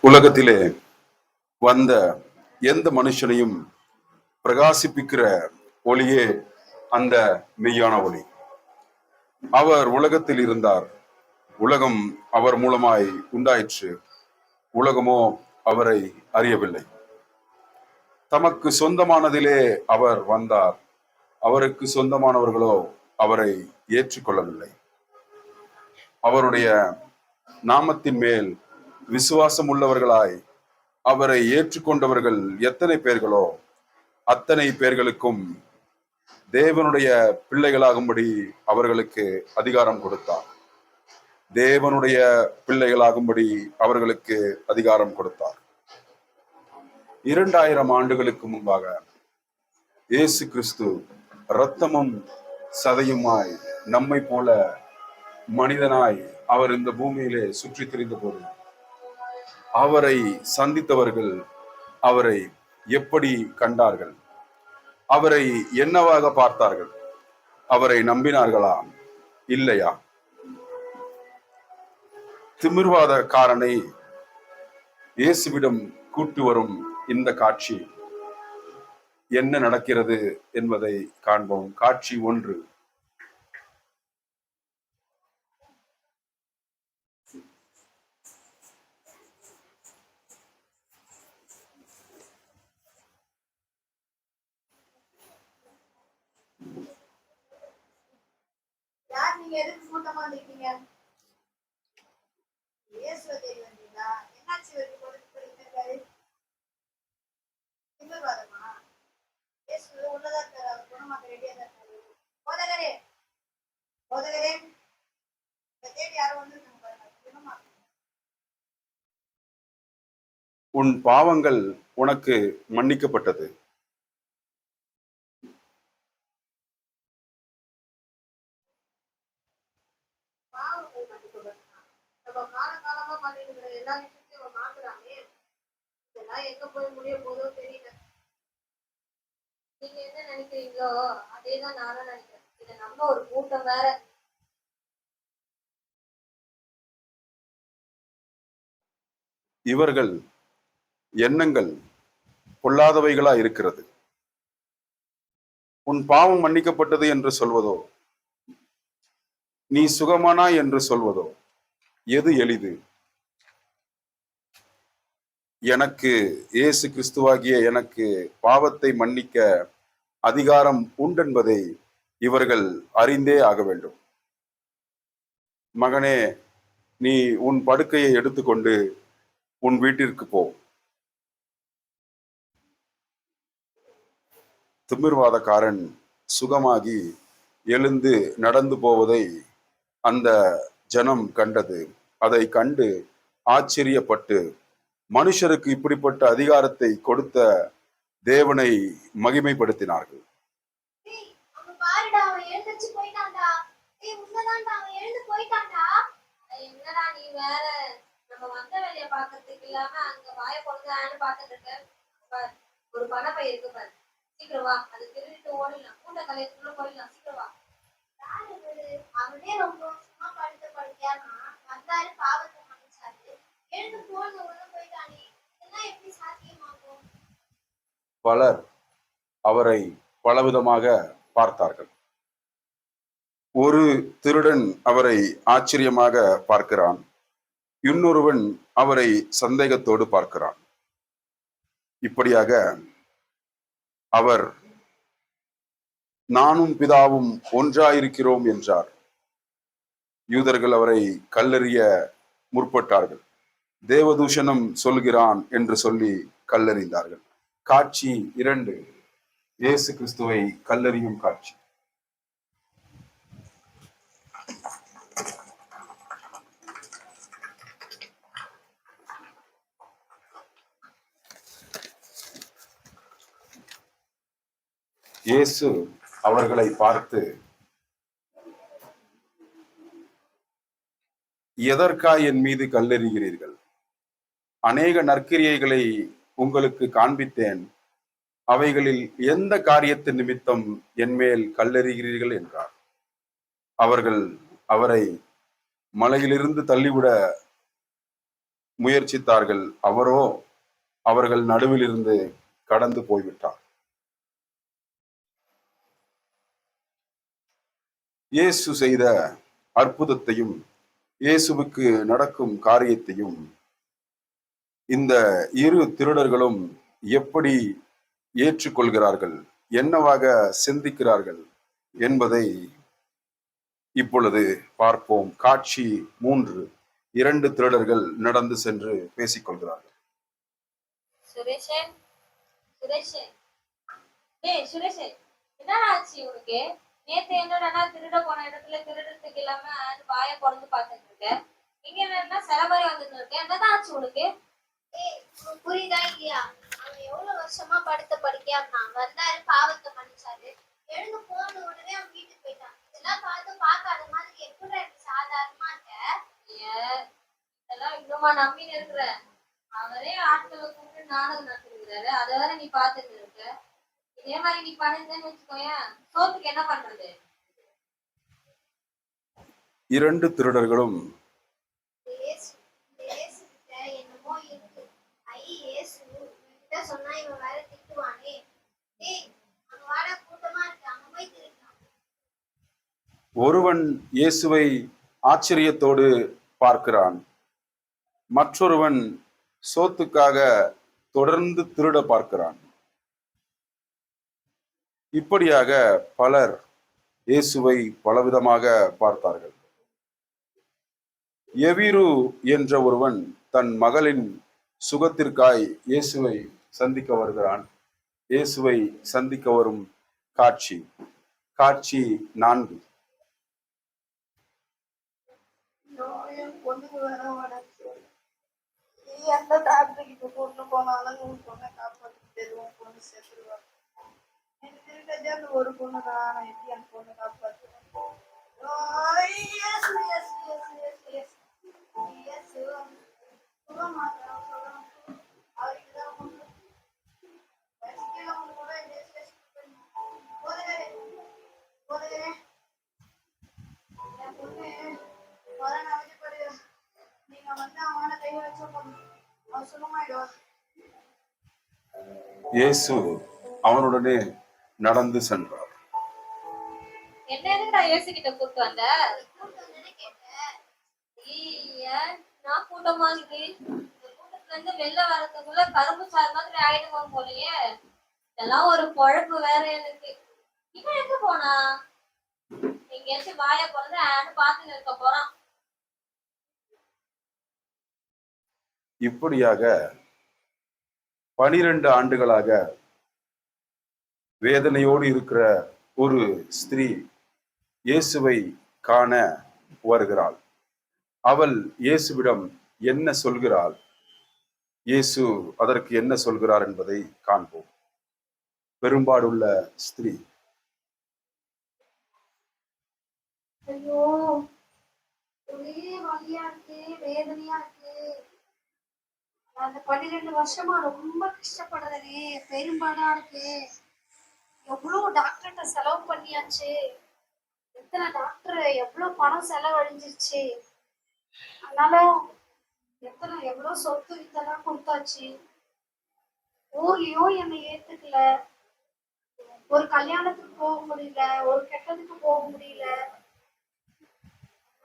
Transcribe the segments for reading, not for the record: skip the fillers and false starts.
உலகத்திலே வந்த எந்த மனுஷனையும் பிரகாசிப்பிக்கிற ஒளியே அந்த மெய்யான ஒளி. அவர் உலகத்தில் இருந்தார், உலகம் அவர் மூலமாய் உண்டாயிற்று, உலகமோ அவரை அறியவில்லை. தமக்கு சொந்தமானதிலே அவர் வந்தார், அவருக்கு சொந்தமானவர்களோ அவரை ஏற்றுக்கொள்ளவில்லை. அவருடைய நாமத்தின் மேல் விசுவாசம் உள்ளவர்களாய் அவரை ஏற்றுக்கொண்டவர்கள் எத்தனை பேர்களோ அத்தனை பேர்களுக்கும் தேவனுடைய பிள்ளைகளாகும்படி அவர்களுக்கு அதிகாரம் கொடுத்தார். தேவனுடைய பிள்ளைகளாகும்படி அவர்களுக்கு அதிகாரம் கொடுத்தார். 2000 ஆண்டுகளுக்கு முன்பாக இயேசு கிறிஸ்து இரத்தமும் சதையுமாய் நம்மை போல மனிதனாய் அவர் இந்த பூமியிலே சுற்றி திரிந்த போது அவரை சந்தித்தவர்கள் அவரை எப்படி கண்டார்கள்? அவரை என்னவாக பார்த்தார்கள்? அவரை நம்பினார்களா இல்லையா? திமிர்வாதக்காரனை இயேசுவிடம் கூட்டு வரும் இந்த காட்சி என்ன நடக்கிறது என்பதை காண்போம். காட்சி 1. உன் பாவங்கள் உனக்கு மன்னிக்கப்பட்டது. நீங்க என்ன நினைக்கிறீங்களோ அதேதான் நானும் நினைக்கிறேன். இதை நம்ம ஒரு கூட்டம் வேற. இவர்கள் எண்ணங்கள் பொல்லாதவைகளா இருக்கிறது. உன் பாவம் மன்னிக்கப்பட்டது என்று சொல்வதோ, நீ சுகமானா என்று சொல்வதோ எது எளிது? எனக்கு இயேசு கிறிஸ்துவாகிய எனக்கு பாவத்தை மன்னிக்க அதிகாரம் உண்டென்பதை இவர்கள் அறிந்தே ஆக வேண்டும். மகனே, நீ உன் படுக்கையை எடுத்துக்கொண்டு உன் வீட்டிற்கு போ. திமிர்வாதக்காரன் சுகமாகி எழுந்து நடந்து போவதை அந்த ஜனம் கண்டது. அதை கண்டு ஆச்சரியப்பட்டு மனுஷருக்கு இப்படிப்பட்ட அதிகாரத்தை கொடுத்த தேவனை மகிமைப்படுத்தினார்கள். என்னடா நீ வேற, நம்ம வந்த வேலையை பாக்கிறதுக்கு இல்லாம அங்க வாய பொழுதான்னு பாத்துட்டு இருக்க. ஒரு பணப்பை இருக்கு பாரு, சீக்கிரம் வா, அது திருவிட்டு ஓடிடலாம், கூட்ட கலையத்துக்குள்ள போயிடலாம், சீக்கிரம் வா. அவனே ரொம்ப சும்மா படுத்த படுக்கையானா வந்தாரு, பாவத்தை மன்னிச்சாரு, எழுந்து போன உள்ள போயிட்டானே, இதெல்லாம் எப்படி சாத்தியமாகும்? பலர் அவரை பலவிதமாக பார்த்தார்கள். ஒரு திருடன் அவரை ஆச்சரியமாக பார்க்கிறான், இன்னொருவன் அவரை சந்தேகத்தோடு பார்க்கிறான். இப்படியாக அவர் நானும் பிதாவும் ஒன்றாயிருக்கிறோம் என்றார். யூதர்கள் அவரை கல்லெறிய முற்பட்டார்கள். தேவதூஷணம் சொல்கிறான் என்று சொல்லி கல்லெறிந்தார்கள். காட்சி 2. இயேசு கிறிஸ்துவை கல்லெறியும் காட்சி. இயேசு அவர்களை பார்த்து, எதற்காய் என் மீது கல்லெறிகிறீர்கள்? அநேக நற்கிரியைகளை உங்களுக்கு காண்பித்தேன், அவைகளில் எந்த காரியத்தின் நிமித்தம் என் மேல் கல்லெறிகிறீர்கள் என்றார். அவர்கள் அவரை மலையிலிருந்து தள்ளிவிட முயற்சித்தார்கள். அவரோ அவர்கள் நடுவில் இருந்து கடந்து போய்விட்டார். இயேசு செய்த அற்புதத்தையும் இயேசுவுக்கு நடக்கும் காரியத்தையும் இந்த இரு திருடர்களும் எப்படி ஏற்றுக்கொள்கிறார்கள், என்னவாக சிந்திக்கிறார்கள் என்பதை இப்பொழுது பார்ப்போம். காட்சி 3. 2 திருடர்கள் நடந்து சென்று பேசிக்கொள்கிறார்கள். சுரேஷே, சுரேஷே, டேய் சுரேஷே, என்னடா ஆச்சு உனக்கு? நேத்து என்னடா திருட போன இடத்துல திருடுறதுக்கு இல்லாம வாயை பொறந்து பார்த்துட்டு இருக்க. இங்க என்னன்னா செலவரி வந்துட்டு இருக்க. என்னதான் ஆச்சு உனக்கு? உனக்கு புரியுதா இல்லையா? அவன் எவ்வளவு வருஷமா படுத்த படுக்கையா இருந்தான். வந்தாரு, பாவத்தை மன்னிச்சாரு, எழுந்து போன உடனே அவன் வீட்டுக்கு போயிட்டான். இதெல்லாம் பார்க்காத மாதிரி எப்படி சாதாரணமா இருக்க? ஏன் இதெல்லாம் இன்னுமா நம்பின்னு இருக்கிற? அவரே ஆட்களை கூப்பிட்டு நாடகம் நடத்திருக்கிறாரு, அதை வேற நீ பாத்துட்டு இருக்க. இதே மாதிரி நீ பண்ணிருந்தேன்னு வச்சுக்கோயேன், சோத்துக்கு என்ன பண்றது? 2 திருடர்களும் என்னமோ இருக்கு. இயேசு கிட்ட சொன்னா இவன் வேற திட்டுவானே. டேய், அங்க வாட, கூட்டமா இருக்கு, அங்க போய் திருட்டான். ஒருவன் இயேசுவை ஆச்சரியத்தோடு பார்க்கிறான், மற்றொருவன் சோத்துக்காக தொடர்ந்து திருட பார்க்கிறான். இப்படியாக பலர் இயேசுவை பலவிதமாக பார்த்தார்கள். எவிரு என்ற ஒருவன் தன் மகளின் சுகத்திற்காய் இயேசுவை சந்திக்க வருகிறான். இயேசுவை சந்திக்க வரும் காட்சி 4. பொண்ணுக்கு வேற உடச்சு, நீ எந்த டாக்டர் கிட்ட கொண்டு போனாலும் உன் பொண்ணை காப்பாற்றிட்டு உன் பொண்ணு செத்துருவாங்க. எனக்கு திருட்டதே அந்த ஒரு பொண்ணு தான், நான் எப்படி அந்த பொண்ணை காப்பாற்றுவேன்? இயேசு அவனுடனே நடந்து சென்றார். என்ன எதுக்கு நான் இயேசு கிட்ட கூப்பிட்டு வந்த? நான் கூட்டமா இருக்கு. இந்த கூட்டத்துல இருந்து வெளில வரதுக்குள்ள கரும்பு சார் மாதிரி ஆயிடுவோம் போலயே. இதெல்லாம் ஒரு பொழப்பு வேற எனக்கு. இவன் எங்க போனா? எங்கேயாச்சும் வாய பிறந்து பாத்துன்னு இருக்க போறான். இப்படியாக 12 ஆண்டுகளாக வேதனையோடு இருக்கிற ஒரு ஸ்திரீ இயேசுவை காண வருகிறாள். அவள் இயேசுவிடம் என்ன சொல்கிறாள், இயேசு அதற்கு என்ன சொல்கிறார் என்பதை காண்போம். பெரும்பாடுள்ள ஸ்திரீ: ஐயோ, ஒரே வலியா இருக்கு, வேதனையா இருக்கு. அந்த 12 வருஷமா ரொம்ப கஷ்டப்படுறேனே, பெரும்பாடா இருக்கு. எவ்வளவு டாக்டர்கிட்ட செலவு பண்ணியாச்சு, எத்தனை டாக்டர், எவ்வளவு பணம் செலவழிஞ்சிருச்சு. ஆனாலும் எவ்வளவு சொத்து இதெல்லாம் கொடுத்தாச்சு. ஊர்லயும் என்னை ஏத்துக்கல. ஒரு கல்யாணத்துக்கு போக முடியல, ஒரு கெட்டதுக்கு போக முடியல.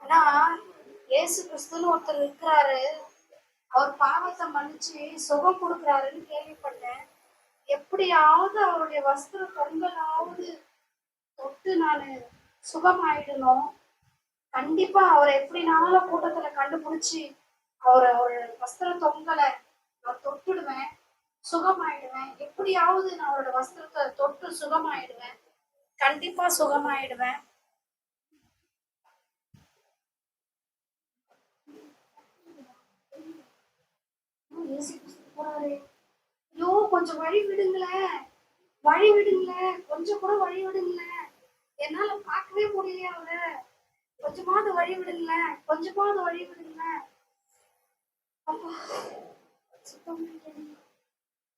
ஆனா இயேசு கிறிஸ்துன்னு ஒருத்தர் இருக்கிறாரு, அவர் பாவத்தை மன்னிச்சு சுகம் கொடுக்குறாருன்னு கேள்விப்பட்டேன். எப்படியாவது அவருடைய வஸ்திர தொங்கலாவது தொட்டு நான் சுகமாயிடணும். கண்டிப்பா அவரை எப்படினாலும் கூட்டத்துல கண்டுபிடிச்சு அவர் வஸ்திர தொங்கலை நான் தொட்டுடுவேன், சுகமாயிடுவேன். எப்படியாவது நான் அவரோட வஸ்திரத்தை தொட்டு சுகமாயிடுவேன், கண்டிப்பா சுகமாயிடுவேன். ஐயோ, கொஞ்சம் வழி விடுங்களேன், வழி விடுங்களேன், கொஞ்சம் கூட வழி விடுங்களேன். என்னால பார்க்கவே முடியலையா அவரை? கொஞ்சமாவது வழி விடுங்களேன், கொஞ்சமாவது வழி விடுங்களேன். அப்பா,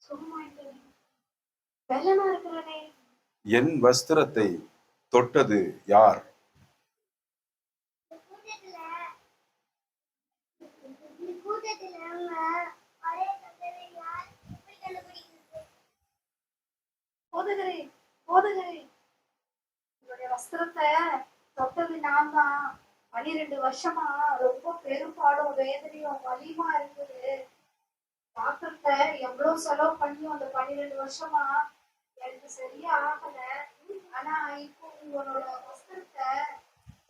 சுகமாயிட்டேன், வெள்ளனா இருக்கிறனே. என் வஸ்திரத்தை தொட்டது யார்? கூட்டத்துல 12 வருஷமா ரொம்ப பெரும்பாடும் வேதனையும் வலியுமா இருக்குது. டாக்டர்கிட்ட எவ்வளவு செலவு பண்ணியும் அந்த 12 வருஷமா எனக்கு சரியா ஆகல. ஆனா இப்போ உங்களோட வஸ்திரத்தை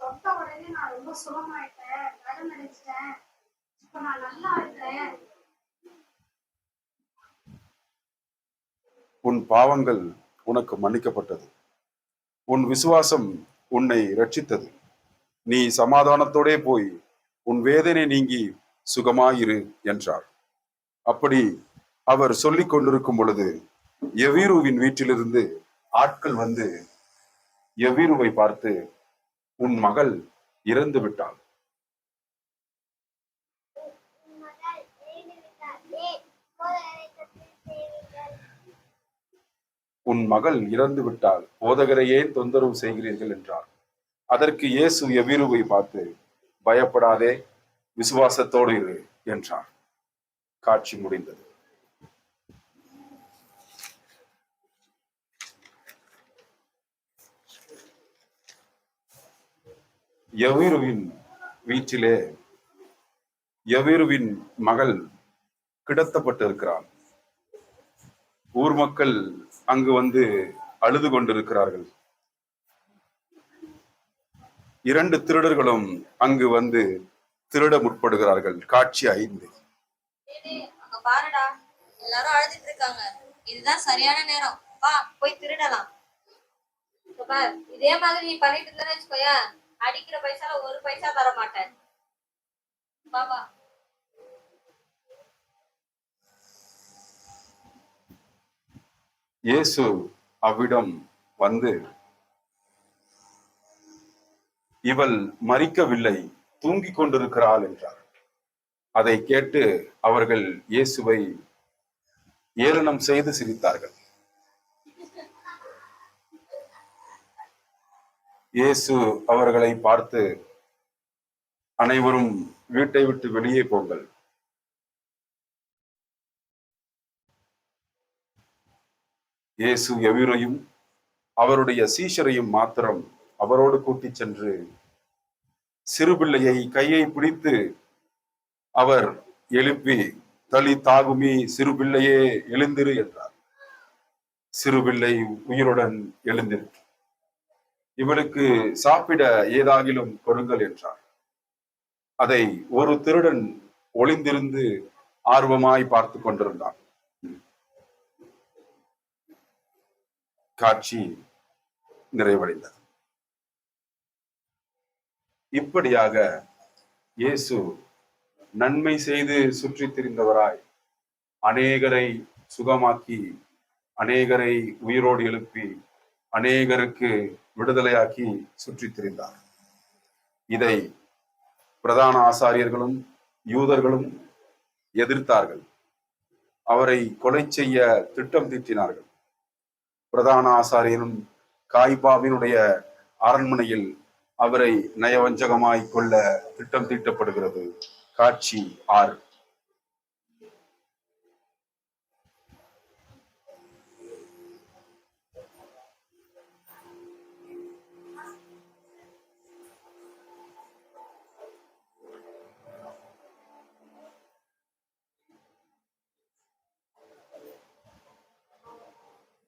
தொட்ட உடனே நான் ரொம்ப சுகமாயிட்டேன், நலம் அடைஞ்சிட்டேன். இப்ப நான் நல்லா இருக்கேன். உன் பாவங்கள் உனக்கு மன்னிக்கப்பட்டது. உன் விசுவாசம் உன்னை ரட்சித்தது. நீ சமாதானத்தோடே போய் உன் வேதனை நீங்கி சுகமாயிரு என்றார். அப்படி அவர் சொல்லிக் கொண்டிருக்கும் பொழுது எவீருவின் வீட்டிலிருந்து ஆட்கள் வந்து எவீருவை பார்த்து, உன் மகள் இறந்து விட்டாள், உன் மகள் இறந்து விட்டால் போதகரை ஏன் தொந்தரவு செய்கிறீர்கள் என்றார். அதற்கு இயேசு எவீருவை பார்த்து, பயப்படாதே, விசுவாசத்தோடு இரு என்றார். காட்சி முடிந்தது. எவீருவின் வீட்டிலே எவீருவின் மகள் கிடத்தப்பட்டு இருக்கிறாள். ஊர் மக்கள் அங்கு வந்து அழுது கொண்டிருக்கிறார்கள். 2 திருடர்களும் அங்கு வந்து திருட முற்படுகிறார்கள். காட்சி 5. அங்க பாருடா, எல்லாரும் அழுதுட்டு இருக்காங்க. இதுதான் சரியான நேரம், வா போய் திருடலாம். இங்க பார், இதே மாதிரி நீ பண்ணிட்டு இருந்தேன்னு வச்சுக்கோயேன், அடிக்கிற பைசால ஒரு பைசா தர மாட்டேன். பாபா இயேசு அவ்விடம் வந்து, இவள் மரிக்கவில்லை, தூங்கிக் கொண்டிருக்கிறாள் என்றார். அதை கேட்டு அவர்கள் இயேசுவை ஏளனம் செய்து சிரித்தார்கள். இயேசு அவர்களை பார்த்து, அனைவரும் வீட்டை விட்டு வெளியே போங்கள். இயேசு எவீரையும் அவருடைய சீஷரையும் மாத்திரம் அவரோடு கூட்டிச் சென்று சிறுபிள்ளையை கையை பிடித்து அவர் எழுப்பி, தலி தாகுமி, சிறுபிள்ளையே எழுந்திரு என்றார். சிறுபிள்ளை உயிருடன் எழுந்திரு, இவளுக்கு சாப்பிட ஏதாகிலும் கொடுங்கள் என்றார். அதை ஒரு திருடன் ஒளிந்திருந்து ஆர்வமாய் பார்த்து கொண்டிருந்தான். காட்சி நிறைவடைந்தது. இப்படியாக இயேசு நன்மை செய்து சுற்றி திரிந்தவராய் அநேகரை சுகமாக்கி, அநேகரை உயிரோடு எழுப்பி, அநேகருக்கு விடுதலையாக்கி சுற்றி திரிந்தார். இதை பிரதான ஆசாரியர்களும் யூதர்களும் எதிர்த்தார்கள். அவரை கொலை செய்ய திட்டம் தீட்டினார்கள். பிரதான ஆசாரியனும் காய்பாவினுடைய அரண்மனையில் அவரை நயவஞ்சகமாய் கொள்ள திட்டம் தீட்டப்படுகிறது. காட்சி 6.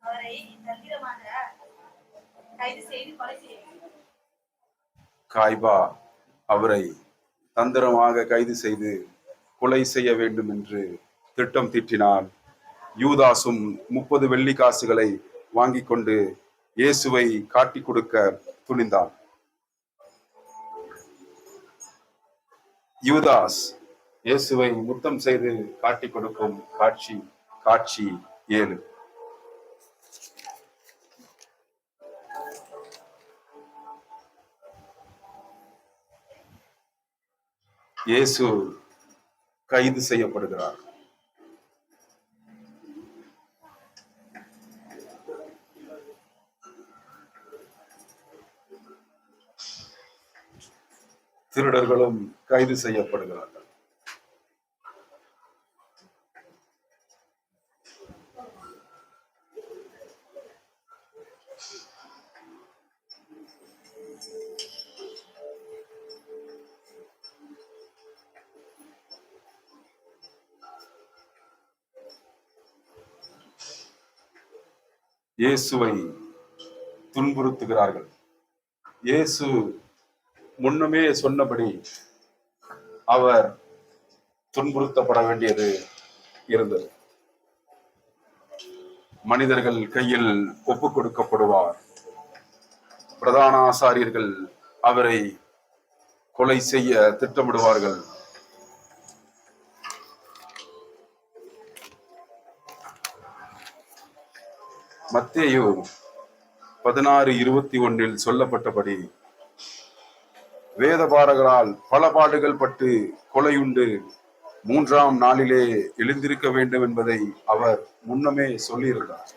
அவரை தந்திரமாக கைது செய்து கொலை செய்ய காய்பா அவரை தந்திரமாக கைது செய்து கொலை செய்ய வேண்டும் என்று திட்டம் தீட்டினார். யூதாசும் 30 வெள்ளி காசுகளை வாங்கி கொண்டு இயேசுவை காட்டி கொடுக்க துணிந்தான். யூதாஸ் இயேசுவை முத்தம் செய்து காட்டி கொடுக்கும் காட்சி. காட்சி 7. இயேசு கைது செய்யப்படுகிறார். திருடர்களும் கைது செய்யப்படுகிறார்கள். இயேசுவை துன்புறுத்துகிறார்கள். இயேசு முன்னமே சொன்னபடி அவர் துன்புறுத்தப்பட வேண்டியது இருந்தது. மனிதர்கள் கையில் ஒப்புக் கொடுக்கப்படுவார். பிரதான ஆசாரியர்கள் அவரை கொலை செய்ய திட்டமிடுவார்கள். மத்தேயு 16:21 சொல்லப்பட்டபடி வேதபாரகரால் பல பாடுகள் பட்டு கொலையுண்டு 3ஆம் நாளிலே எழுந்திருக்க வேண்டும் என்பதை அவர் முன்னமே சொல்லியிருந்தார்.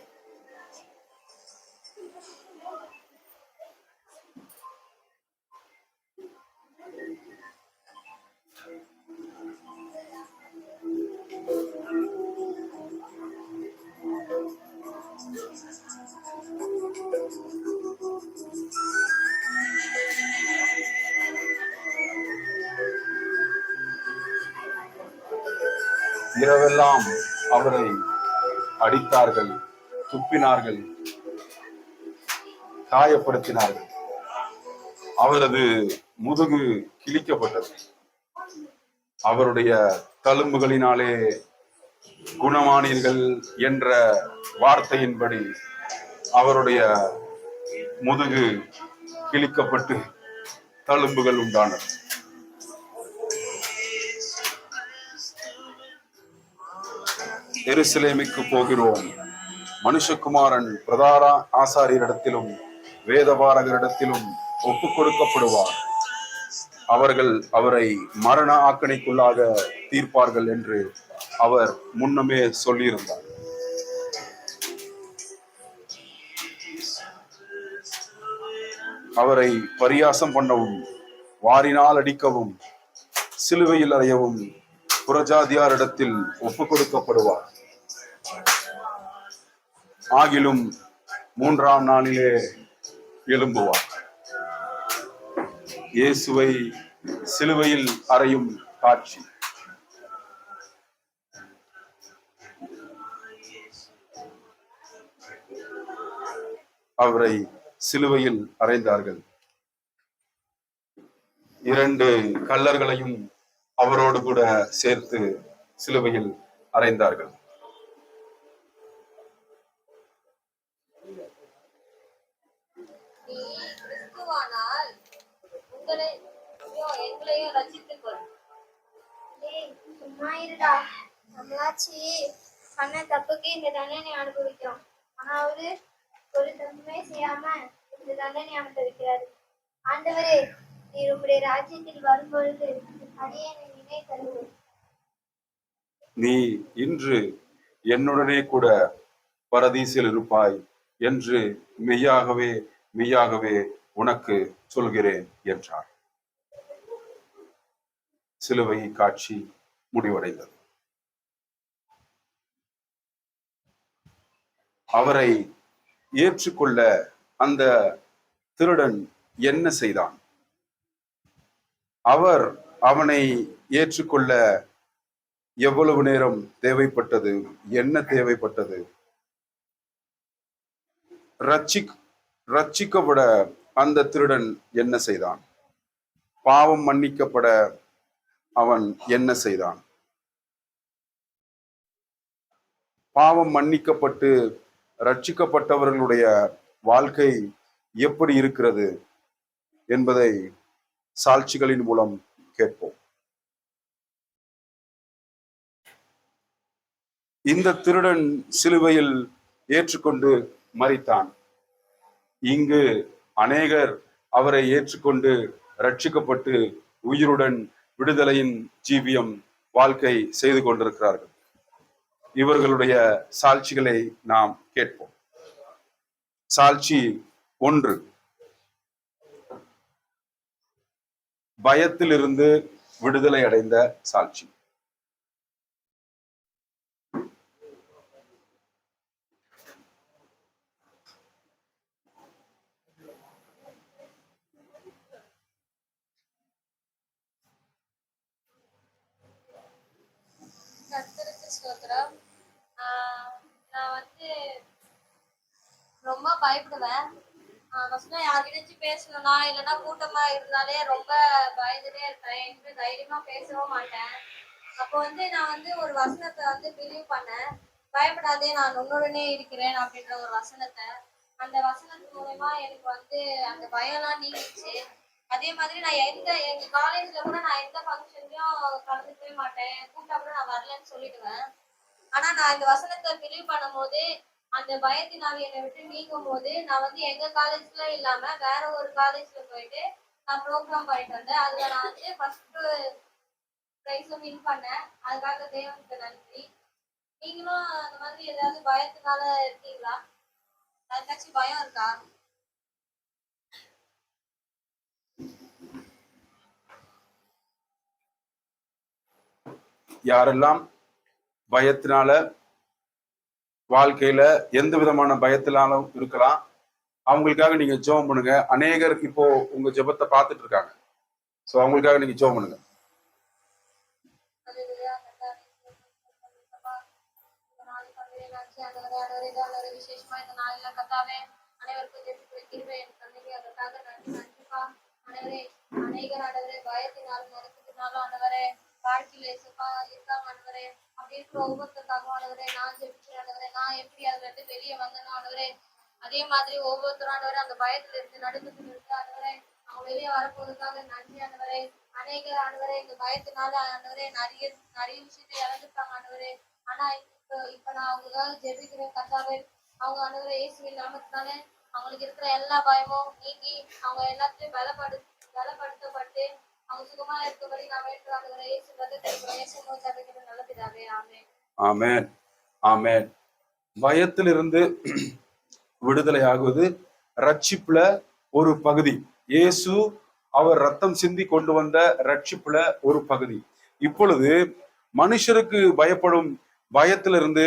இரவெல்லாம் அவரை அடித்தார்கள், துப்பினார்கள், காயப்படுத்தினார்கள். அவரது முதுகு கிழிக்கப்பட்டது. அவருடைய தழும்புகளினாலே குணமானீர்கள் என்ற வார்த்தையின்படி அவருடைய முதுகு கிழிக்கப்பட்டு தழும்புகள் உண்டானது. எருசலேமுக்கு போகிறோம், மனுஷகுமாரன் பிரதான ஆசாரியரிடத்திலும் வேதபாரகரிடத்திலும் ஒப்புக் கொடுக்கப்படுவார், அவர்கள் அவரை மரண ஆக்கணைக்குள்ளாக தீர்ப்பார்கள் என்று அவர் முன்னமே சொல்லியிருந்தார். அவரை பரியாசம் பண்ணவும், வாரினால் அடிக்கவும், சிலுவையில் அறையவும் புறஜாதியாரிடத்தில் ஒப்புக் கொடுக்கப்படுவார். ஆகிலும் 3ஆம் நாளிலே எழும்புவார். இயேசுவை சிலுவையில் அறையும் காட்சி. அவரை சிலுவையில் அறைந்தார்கள். 2 கள்ளர்களையும் அவரோடு கூட சேர்த்து சிலுவையில் அறைந்தார்கள். நீ கிறிஸ்துவானால் எங்களையும் ரட்சித்துக் கொள். டேய், சும்மா இருடா. நம்மளாச்சு பண்ண தப்புக்கு இந்த தண்டனை அனுபவிக்கிறோம். ஆனா அவரு ஒரு தப்புமே செய்யாம இந்த தண்டனை அனுபவிக்கிறாரு. ஆண்டவரே, நீர் உம்முடைய ராஜ்யத்தில் வரும்பொழுது அடியேனை நினைத்தருளும். நீ இன்று என்னுடனே கூட பரதீசில் இருப்பாய் என்று மெய்யாகவே மெய்யாகவே உனக்கு சொல்கிறேன் என்றார். சிலுவை காட்சி முடிவடைந்தது. அவரை ஏற்றுக்கொள்ள அந்த திருடன் என்ன செய்தான்? அவர் அவனை ஏற்றுக்கொள்ள எவ்வளவு நேரம் தேவைப்பட்டது? என்ன தேவைப்பட்டது? ரட்சிக்கப்பட அந்த திருடன் என்ன செய்தான்? பாவம் மன்னிக்கப்பட அவன் என்ன செய்தான்? பாவம் மன்னிக்கப்பட்டு ரட்சிக்கப்பட்டவர்களுடைய வாழ்க்கை எப்படி இருக்கிறது என்பதை சாட்சிகளின் மூலம் கேட்போம். இந்த திருடன் சிலுவையில் ஏற்றுக்கொண்டு மரித்தான். இங்கு அநேகர் அவரை ஏற்றுக்கொண்டு ரட்சிக்கப்பட்டு உயிருடன் விடுதலையின் ஜீவியம் வாழ்க்கை செய்து கொண்டிருக்கிறார்கள். இவர்களுடைய சாட்சிகளை நாம் கேட்போம். சாட்சி 1, பயத்திலிருந்து விடுதலை அடைந்த சாட்சி. கர்த்தருக்கு ஸ்தோத்திரம். நான் பயப்படுவேன். ஃபர்ஸ்ட்ல யார்கிட்டயாச்சும் பேசணும்னா இல்லைன்னா கூட்டமா இருந்தாலே ரொம்ப பயந்துட்டே இருப்பேன். என்கிட்ட தைரியமா பேசவும் மாட்டேன். அப்போ நான் ஒரு வசனத்தை பிலீவ் பண்ணேன். பயப்படாதே, நான் உன்னுடனே இருக்கிறேன் அப்படின்ற ஒரு வசனத்தை. அந்த வசனத்து மூலமா எனக்கு அந்த பயம்லாம் நீங்கிச்சு. அதே மாதிரி நான் எங்க காலேஜ்ல கூட நான் எந்த ஃபங்க்ஷன்லயும் கலந்துக்கவே மாட்டேன். கூட்டா கூட நான் வரலன்னு சொல்லிடுவேன். ஆனா நான் இந்த வசனத்தை பிலீவ் பண்ணும்போது அந்த பயத்தினால என்னை விட்டு நீங்கும் போது நான் எங்க காலேஜ்ல இல்லாம வேற ஒரு காலேஜ்ல போயிட்டு நான் ப்ரோக்ராம் பண்ணிட்டு வந்தேன். அதுல நான் ஃபர்ஸ்ட் பிரைஸும் வின் பண்ணேன். அதுக்காக தேவனுக்கு நன்றி. நீங்களும் அந்த மாதிரி ஏதாவது பயத்தினால இருக்கீங்களா? யாருக்காச்சும் பயம் இருக்கா? யாரெல்லாம் பயத்தினால வாழ்க்கையில எந்த விதமான பயத்தினாலும் இருக்கலாம், அவங்களுக்காக நீங்க ஜெபம் பண்ணுங்க. அநேகர் இப்போ உங்க ஜெபத்தை பார்த்துட்டு இருக்காங்க. சோ அவங்களுக்காக நீங்க ஜெபம் பண்ணுங்க. விசேஷமா இந்த நாளில கர்த்தாவே அனைவருக்கும் ஜெபிக்கிற கிருபை எனக்கு தந்தீங்க. அதற்காக நன்றி நன்றிப்பா. ஆண்டவரே, அநேகர் ஆண்டவரே பயத்தினாலும் நெருக்கத்தினாலும் ஆண்டவரே வாழ்க்கையில இயேசுப்பா இருக்காங்க ஆண்டவரே. அப்படி இருக்கிற ஒவ்வொருத்தருக்காகவும் ஆண்டவரே நான் ஜெபிக்கிறேன் ஆண்டவரே. நான் எப்படி அதுல இருந்து வெளியே வந்தேனோ ஆண்டவரே, அதே மாதிரி ஒவ்வொருத்தரும் ஆண்டவரே அந்த பயத்துல இருந்து நடுக்கத்துல இருந்து ஆண்டவரே அவங்க வெளியே வரப்போறதுக்காக நன்றி ஆண்டவரே. அநேகர் ஆண்டவரே இந்த பயத்தினால ஆண்டவரே நிறைய நிறைய விஷயத்தை இழந்துட்டாங்க ஆண்டவரே. ஆனா இப்ப நான் அவங்களுக்காக ஜெபிக்கிறேன் கர்த்தாவே. அவங்க ஆண்டவரே இயேசுவின் நாமத்தினால அவங்களுக்கு இருக்கிற எல்லா பயமும் நீங்கி அவங்க எல்லாத்தையும் பலப்படுத்தப்பட்டு அவங்க சுகமா இருக்கபடி நான் வேண்டுறேன் ஆண்டவரே. இயேசு ரத்தத்தில் இயேசு மூலம் ஜெபிக்கிறேன் நல்ல பிதாவே. ஆமென். ஆமென், ஆமென். பயத்திலிருந்து விடுதலை ஆகுவது ரட்சிப்புல ஒரு பகுதி. இயேசு அவர் ரத்தம் சிந்தி கொண்டு வந்த ரட்சிப்புல ஒரு பகுதி. இப்பொழுது மனுஷருக்கு பயப்படும் பயத்திலிருந்து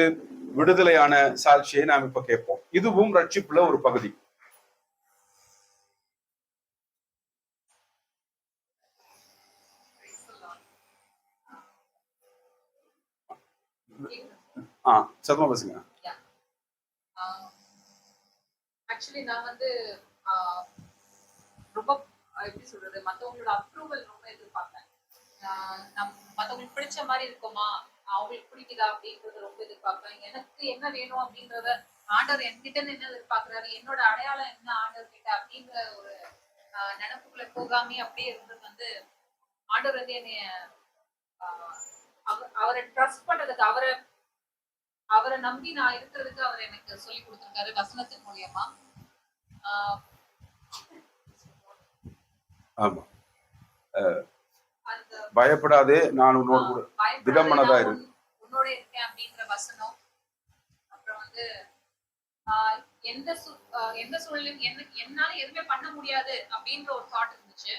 விடுதலையான சாட்சியை நாம் இப்ப கேட்போம். இதுவும் ரட்சிப்புல ஒரு பகுதி. சத்தமா பேசுங்க. ஆக்சுவலி நான் ரொம்ப எப்படி சொல்றது, மத்தவங்களோட அப்ரூவல் ரொம்ப எதிர்பார்ப்பேன். மத்தவங்களுக்கு பிடிச்ச மாதிரி இருக்குமா, அவங்களுக்கு பிடிக்குதா அப்படின்றது ரொம்ப எதிர்பார்ப்பேன். எனக்கு என்ன வேணும் அப்படின்றத ஆண்டவர் என்கிட்ட என்ன எதிர்பார்க்கிறாரு, என்னோட அடையாளம் என்ன ஆண்டவர் கிட்ட அப்படின்ற ஒரு நினைப்புக்குள்ள போகாமே அப்படியே இருந்தது ஆண்டவர் என்னைய அவரை ட்ரஸ்ட் பண்றதுக்கு, அவரை நம்பி நான் இருக்கிறதுக்கு அவர் எனக்கு சொல்லி கொடுத்திருக்காரு வசனத்தின் மூலியமா. ஆமா, பயப்படாதே நான் உன்னோட கூட திடமனதா இரு, உன்னோட இருக்கேன் அப்படின்ற வசனம். அப்புறம் எந்த சூழலையும் என்னால எதுவுமே பண்ண முடியாது அப்படின்ற ஒரு தாட் இருந்துச்சு.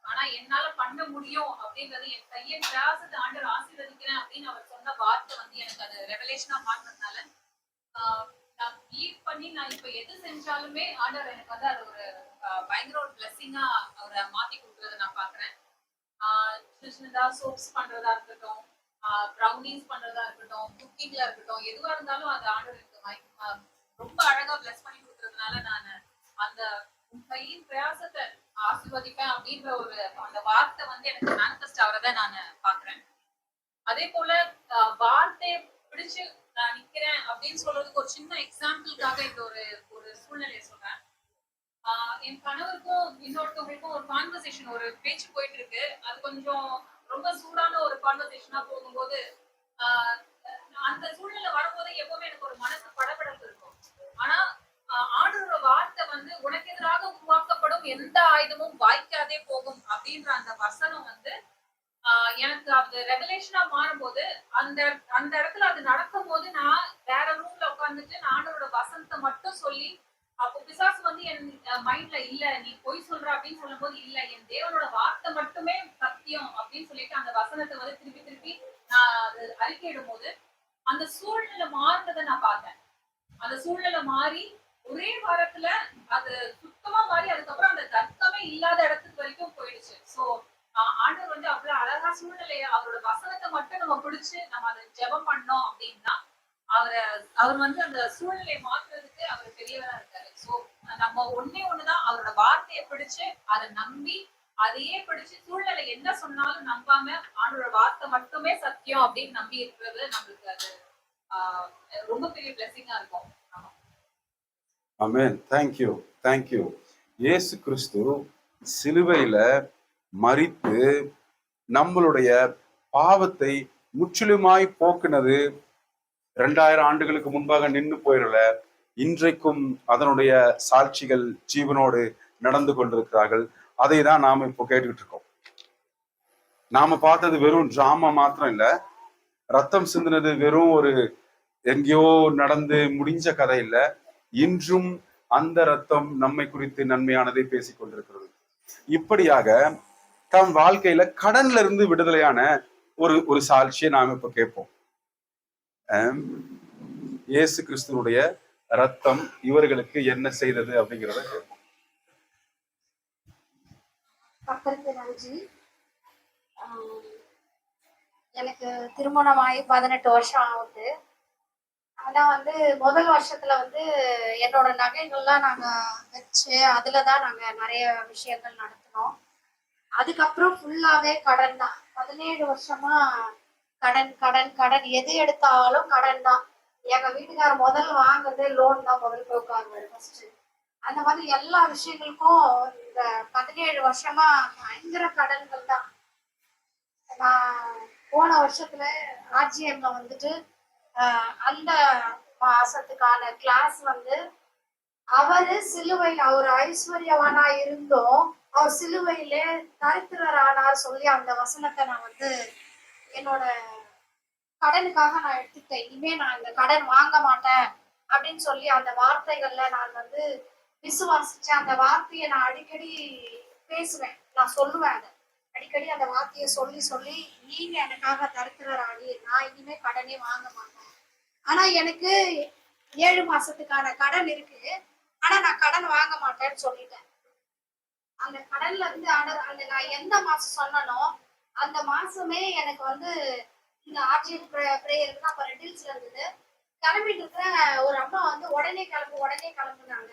ஆனா என்னால பண்ண முடியும் அப்படின்றது, என் கையை பிரயாசத்தை ஆண்டவர் ஆசீர்வதிக்கிறேன் அப்படின்னு அவர் சொன்ன வார்த்தை எனக்கு அது ரெவலேஷனா மாறினதுனால நான் பிலீவ் பண்ணி நான் இப்ப எது செஞ்சாலுமே ஆண்டவர் எனக்கு அது ஒரு பயங்கர ஒரு பிளெஸிங்கா அவரை மாத்தி கொடுக்கறத நான் பாக்குறேன். சின்ன சின்னதா சோப்ஸ் பண்றதா இருக்கட்டும், ப்ரௌனிஸ் பண்றதா இருக்கட்டும், குக்கிங்ல இருக்கட்டும், எதுவா இருந்தாலும் அது ஆண்டவர் எனக்கு ரொம்ப அழகா பிளஸ் பண்ணி கொடுக்கறதுனால நான் அந்த கையின் பிரயாசத்தை ஆசீர்வதிப்பேன் அப்படின்ற ஒரு அந்த வார்த்தை எனக்கு மேனிஃபெஸ்ட் ஆகிறத நான் பாக்குறேன். அதே போல வார்த்தையை பிடிச்சு நான் நிக்கிறேன் அப்படின்னு சொல்றதுக்கு ஒரு சின்ன எக்ஸாம்பிளுக்காக இந்த ஒரு சூழ்நிலையை சொல்றேன். என் கணவருக்கும் இன்னொருத்தவங்களுக்கும் ஒரு கான்வர்சேஷன், ஒரு பேச்சு போயிட்டு இருக்கு. அது கொஞ்சம் ரொம்ப சூடான ஒரு கான்வர்சேஷனா போகும்போது அந்த சூழ்நிலை வரும்போது எப்பவுமே எனக்கு ஒரு மனசு படபடப்பு இருக்கும். ஆனா ஆண்டவரோட வார்த்தை உனக்கு எதிராக உருவாக்கப்படும் எந்த ஆயுதமும் வாய்க்காதே போகும் அப்படின்ற அந்த வசனம் எனக்கு அது ரெவலேஷனா மாறும்போது அந்த அந்த இடத்துல அது நடக்கும் போது நான் வேற ரூம்ல உட்கார்ந்துட்டு நான் ஆண்டவரோட வசனத்தை மட்டும் சொல்லி, அப்போ பிசாசு என் மைண்ட்ல இல்ல நீ பொய் சொல்ற அப்படின்னு சொல்லும் போது, இல்ல என் தேவனோட வார்த்தை மட்டுமே சத்தியம் அப்படின்னு சொல்லிட்டு அந்த வசனத்தை திருப்பி திருப்பி நான் அது அறிக்கையிடும் போது அந்த சூழ்நிலை மாறுறதை நான் பார்த்தேன். அந்த சூழ்நிலை மாறி ஒரே வாரத்துல அது சுத்தமா மாறி அதுக்கப்புறம் அந்த தர்க்கமே இல்லாத இடத்துக்கு வரைக்கும் போயிடுச்சு. சோ ஆண்டவர் அவ்வளவு அழகா சூழ்நிலைய அவரோட வசனத்தை மட்டும் நம்ம பிடிச்சு நம்ம அதை ஜெபம் பண்ணோம் அப்படின்னா அவர் வந்து அந்த சூழ்நிலையை மாத்துறதுக்கு அவர் பெரியவரா இருக்காரு. சோ நம்ம ஒண்ணே ஒண்ணுதான், அவரோட வார்த்தையை பிடிச்சு அதை நம்பி அதையே பிடிச்சு சூழ்நிலை என்ன சொன்னாலும் நம்பாம ஆண்டோட வார்த்தை மட்டுமே சத்தியம் அப்படின்னு நம்பி இருக்கிறது நம்மளுக்கு அது ஆஹ் ரொம்ப பெரிய பிளெஸிங்கா இருக்கும். ஆமா. ஆமென். Thank you, thank you. இயேசு கிறிஸ்து சிலுவையில மரித்து நம்மளுடைய பாவத்தை முற்றிலுமாய் போக்குனது 2000 ஆண்டுகளுக்கு முன்பாக நின்று போயிடல. இன்றைக்கும் அதனுடைய சாட்சிகள் ஜீவனோடு நடந்து கொண்டிருக்கிறார்கள். அதை தான் நாம இப்போ கேட்டுக்கிட்டு இருக்கோம். நாம பார்த்தது வெறும் டிராமா மாத்திரம் இல்ல, ரத்தம் சிந்தினது வெறும் ஒரு எங்கேயோ நடந்து முடிஞ்ச கதை இல்ல. இன்றும் அந்த ரத்தம் நம்மை குறித்து நன்மையானதை பேசிக் கொண்டிருக்கிறது. இப்படியாக தம் வாழ்க்கையில கடன்ல இருந்து விடுதலையான ஒரு சாட்சியை நாம இப்ப கேட்போம். இயேசு கிறிஸ்துனுடைய ரத்தம் இவர்களுக்கு என்ன செய்தது அப்படிங்கிறத கேட்போம். கர்த்தருக்கு நன்றி. எனக்கு திருமணமாகி 18 வருஷம் ஆகுது. ஆனா வந்து முதல் வருஷத்துல வந்து என்னோட நகைகள்லாம் நாங்க வச்சு அதுலதான் நாங்க நிறைய விஷயங்கள் நடத்தினோம். அதுக்கப்புறம் ஃபுல்லாவே கடன் தான். 17 வருஷமா கடன் கடன் கடன், எது எடுத்தாலும் கடன் தான். எங்க வீட்டுக்காரர் முதல் வாங்குறது லோன் தான், முதல் போய் உட்காருவாரு ஃபர்ஸ்ட். அந்த மாதிரி எல்லா விஷயங்களுக்கும் இந்த 17 வருஷமா பயங்கர கடன்கள் தான். நான் போன வருஷத்துல ஆர்ஜிஎம்ல வந்துட்டு அந்த மாசத்துக்கான கிளாஸ் வந்து அவரு சிலுவையில், அவர் ஐஸ்வர்யவானா இருந்தும் அவர் சிலுவையிலே தரித்திரர் ஆனார் சொல்லி அந்த வசனத்தை நான் வந்து என்னோட கடனுக்காக நான் எடுத்துக்கிட்டேன். இனிமே நான் இந்த கடன் வாங்க மாட்டேன் அப்படின்னு சொல்லி அந்த வார்த்தைகள்ல நான் வந்து விசுவாசிச்சேன். அந்த வார்த்தையை நான் அடிக்கடி பேசுவேன், நான் சொல்லுவேன். அதை அடிக்கடி அந்த வார்த்தையை சொல்லி சொல்லி, நீங்க எனக்காக தரித்திரர் ஆகி நான் இனிமே கடனே வாங்க மாட்டேன். ஆனா எனக்கு 7 மாசத்துக்கான கடன் இருக்கு. ஆனா நான் கடன் வாங்க மாட்டேன்னு சொல்லிட்டேன். அந்த கடன்ல இருந்து அந்த நான் எந்த மாசம் சொன்னனோ அந்த மாசமே எனக்கு வந்து இந்த ஆர்ஜிஎம் பிரேயருக்கு தான் அப்ப ரெட்டில்ஸ்ல இருந்தது. கிளம்பிட்டு இருக்கிற ஒரு அம்மா வந்து உடனே கிளம்புனாங்க.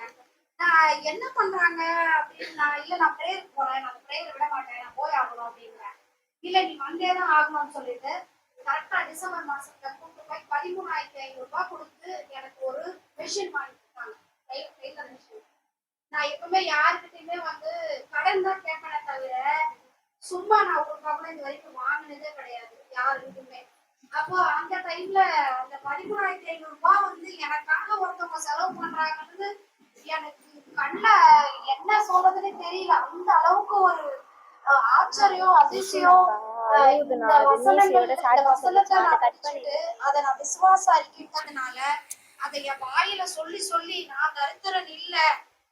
நான் என்ன பண்றாங்க அப்படின்னு, நான் இல்ல நான் பிரேயருக்கு போறேன், நான் பிரேயர் விட மாட்டேன், நான் போய் ஆகணும் அப்படிங்கிறேன். இல்ல நீ வந்தேதான் ஆகணும்னு சொல்லிட்டு கரெக்டா டிசம்பர் மாசத்துல கூட்டு போய் 13,500 ரூபாய் கொடுத்து எனக்கு ஒரு மிஷின் வாங்கி கொடுத்தாங்க, டெய்லர் மிஷின். நான் எப்பவுமே யாருக்கிட்டையுமே வந்து கடன் தான் கேட்பேனே தவிர சும்மா நான் ஒரு ரூபாய் இது வரைக்கும் வாங்கினதே கிடையாது யாருக்குமே. அப்போ அந்த டைம்ல அந்த 13,500 ரூபாய் வந்து எனக்காக ஒருத்தவங்க செலவு பண்றாங்கன்னு எனக்கு கண்ணுல என்ன சொல்றதுன்னு தெரியல. அந்த அளவுக்கு ஒரு ஆச்சரியம், அதிசயம். இந்த வசனத்தை நான் படிச்சுட்டு அதை நான் விசுவாச அறிக்கைட்டதுனால அதை என் வாயில சொல்லி சொல்லி, நான் தரித்திரன் இல்ல,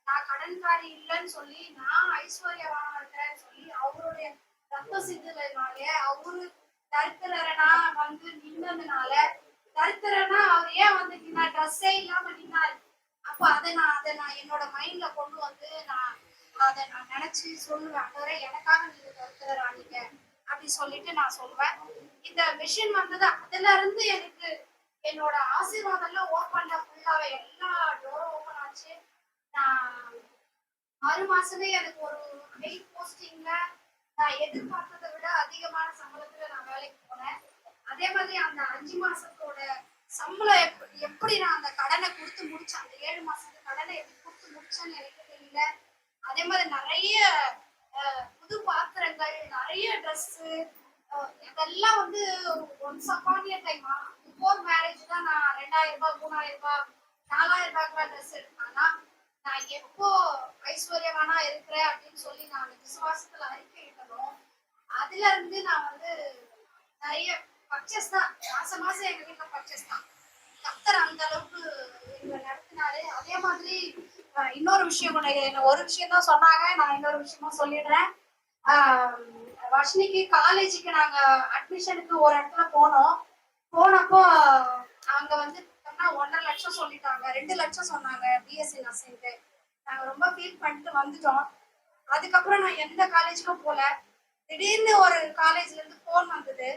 நான் கடன்காரி இல்லைன்னு சொல்லி, நான் ஐஸ்வர்யவானா இருக்கிறேன்னு சொல்லி, அவருடைய ரத்த சிந்தனாலே அவரு தரித்திரனா வந்து நின்னதுனால, தரித்திரனா அவர் ஏன் வந்து நின்னா, ட்ரெஸ்ஸே இல்லாம நின்னாரு. அப்ப அதை நான் என்னோட மைண்ட்ல கொண்டு வந்து அதை நான் நினைச்சு சொல்லுவேன், அவரே எனக்காக நீங்க தரித்திரரானீங்க அப்படி சொல்லிட்டு நான் சொல்லுவேன். இந்த மிஷின் வந்தது அதுல இருந்து எனக்கு என்னோட ஆசீர்வாதம் எல்லாம் ஓப்பன்ல ஃபுல்லாவே எல்லா டோரும் ஓப்பன் ஆச்சு. நான் 6 மாசமே எனக்கு ஒரு ஹை போஸ்டிங்ல நான் எதிர்பார்த்ததை விட அதிகமான சம்பளத்துல நான் வேலைக்கு போனேன். அதே மாதிரி அந்த 5 மாசத்தோட சம்பளம் எப்படி நான் அந்த கடனை கொடுத்து முடிச்சேன், அந்த 7 மாசத்து கடனை எப்படி கொடுத்து முடிச்சேன்னு எனக்கு தெரியல. அதே மாதிரி நிறைய புது பாத்திரங்கள், நிறைய ட்ரெஸ், இதெல்லாம் வந்து once upon a time before marriage தான் நான் 2000 ரூபாய் 3000 ரூபாய் 4000 ரூபாய்க்குலாம் ட்ரெஸ் எடுப்பேன். ஆனா நான் எப்போ ஐஸ்வர்யவானா இருக்கிறேன் அப்படின்னு சொல்லி நான் விசுவாசத்துல அறிக்கையிட்டனும், அதுல இருந்து நான் வந்து நிறைய பர்ச்சேஸ் தான், மாசம் மாசம் எங்க வீட்டுல பர்ச்சேஸ் தான். கர்த்தர் அந்த அளவுக்கு எங்களை நடத்தினாரு. அதே மாதிரி இன்னொரு விஷயம், ஒரு விஷயம் தான் சொன்னாங்க, நான் இன்னொரு விஷயமும் சொல்லிடுறேன். வர்ஷினிக்கு காலேஜுக்கு நாங்க அட்மிஷனுக்கு ஒரு இடத்துல போனப்போ அங்க வந்து 1.5 லட்சம் சொல்லிட்டாங்க, 2 லட்சம் சொன்னாங்க பிஎஸ்சி நர்சிங்க்கு. நாங்க ரொம்ப ஃபீல் பண்ணிட்டு வந்துட்டோம். அதுக்கப்புறம் நான் எந்த காலேஜுக்கும் போல. திடீர்னு ஒரு காலேஜ்ல இருந்து போன் வந்தது.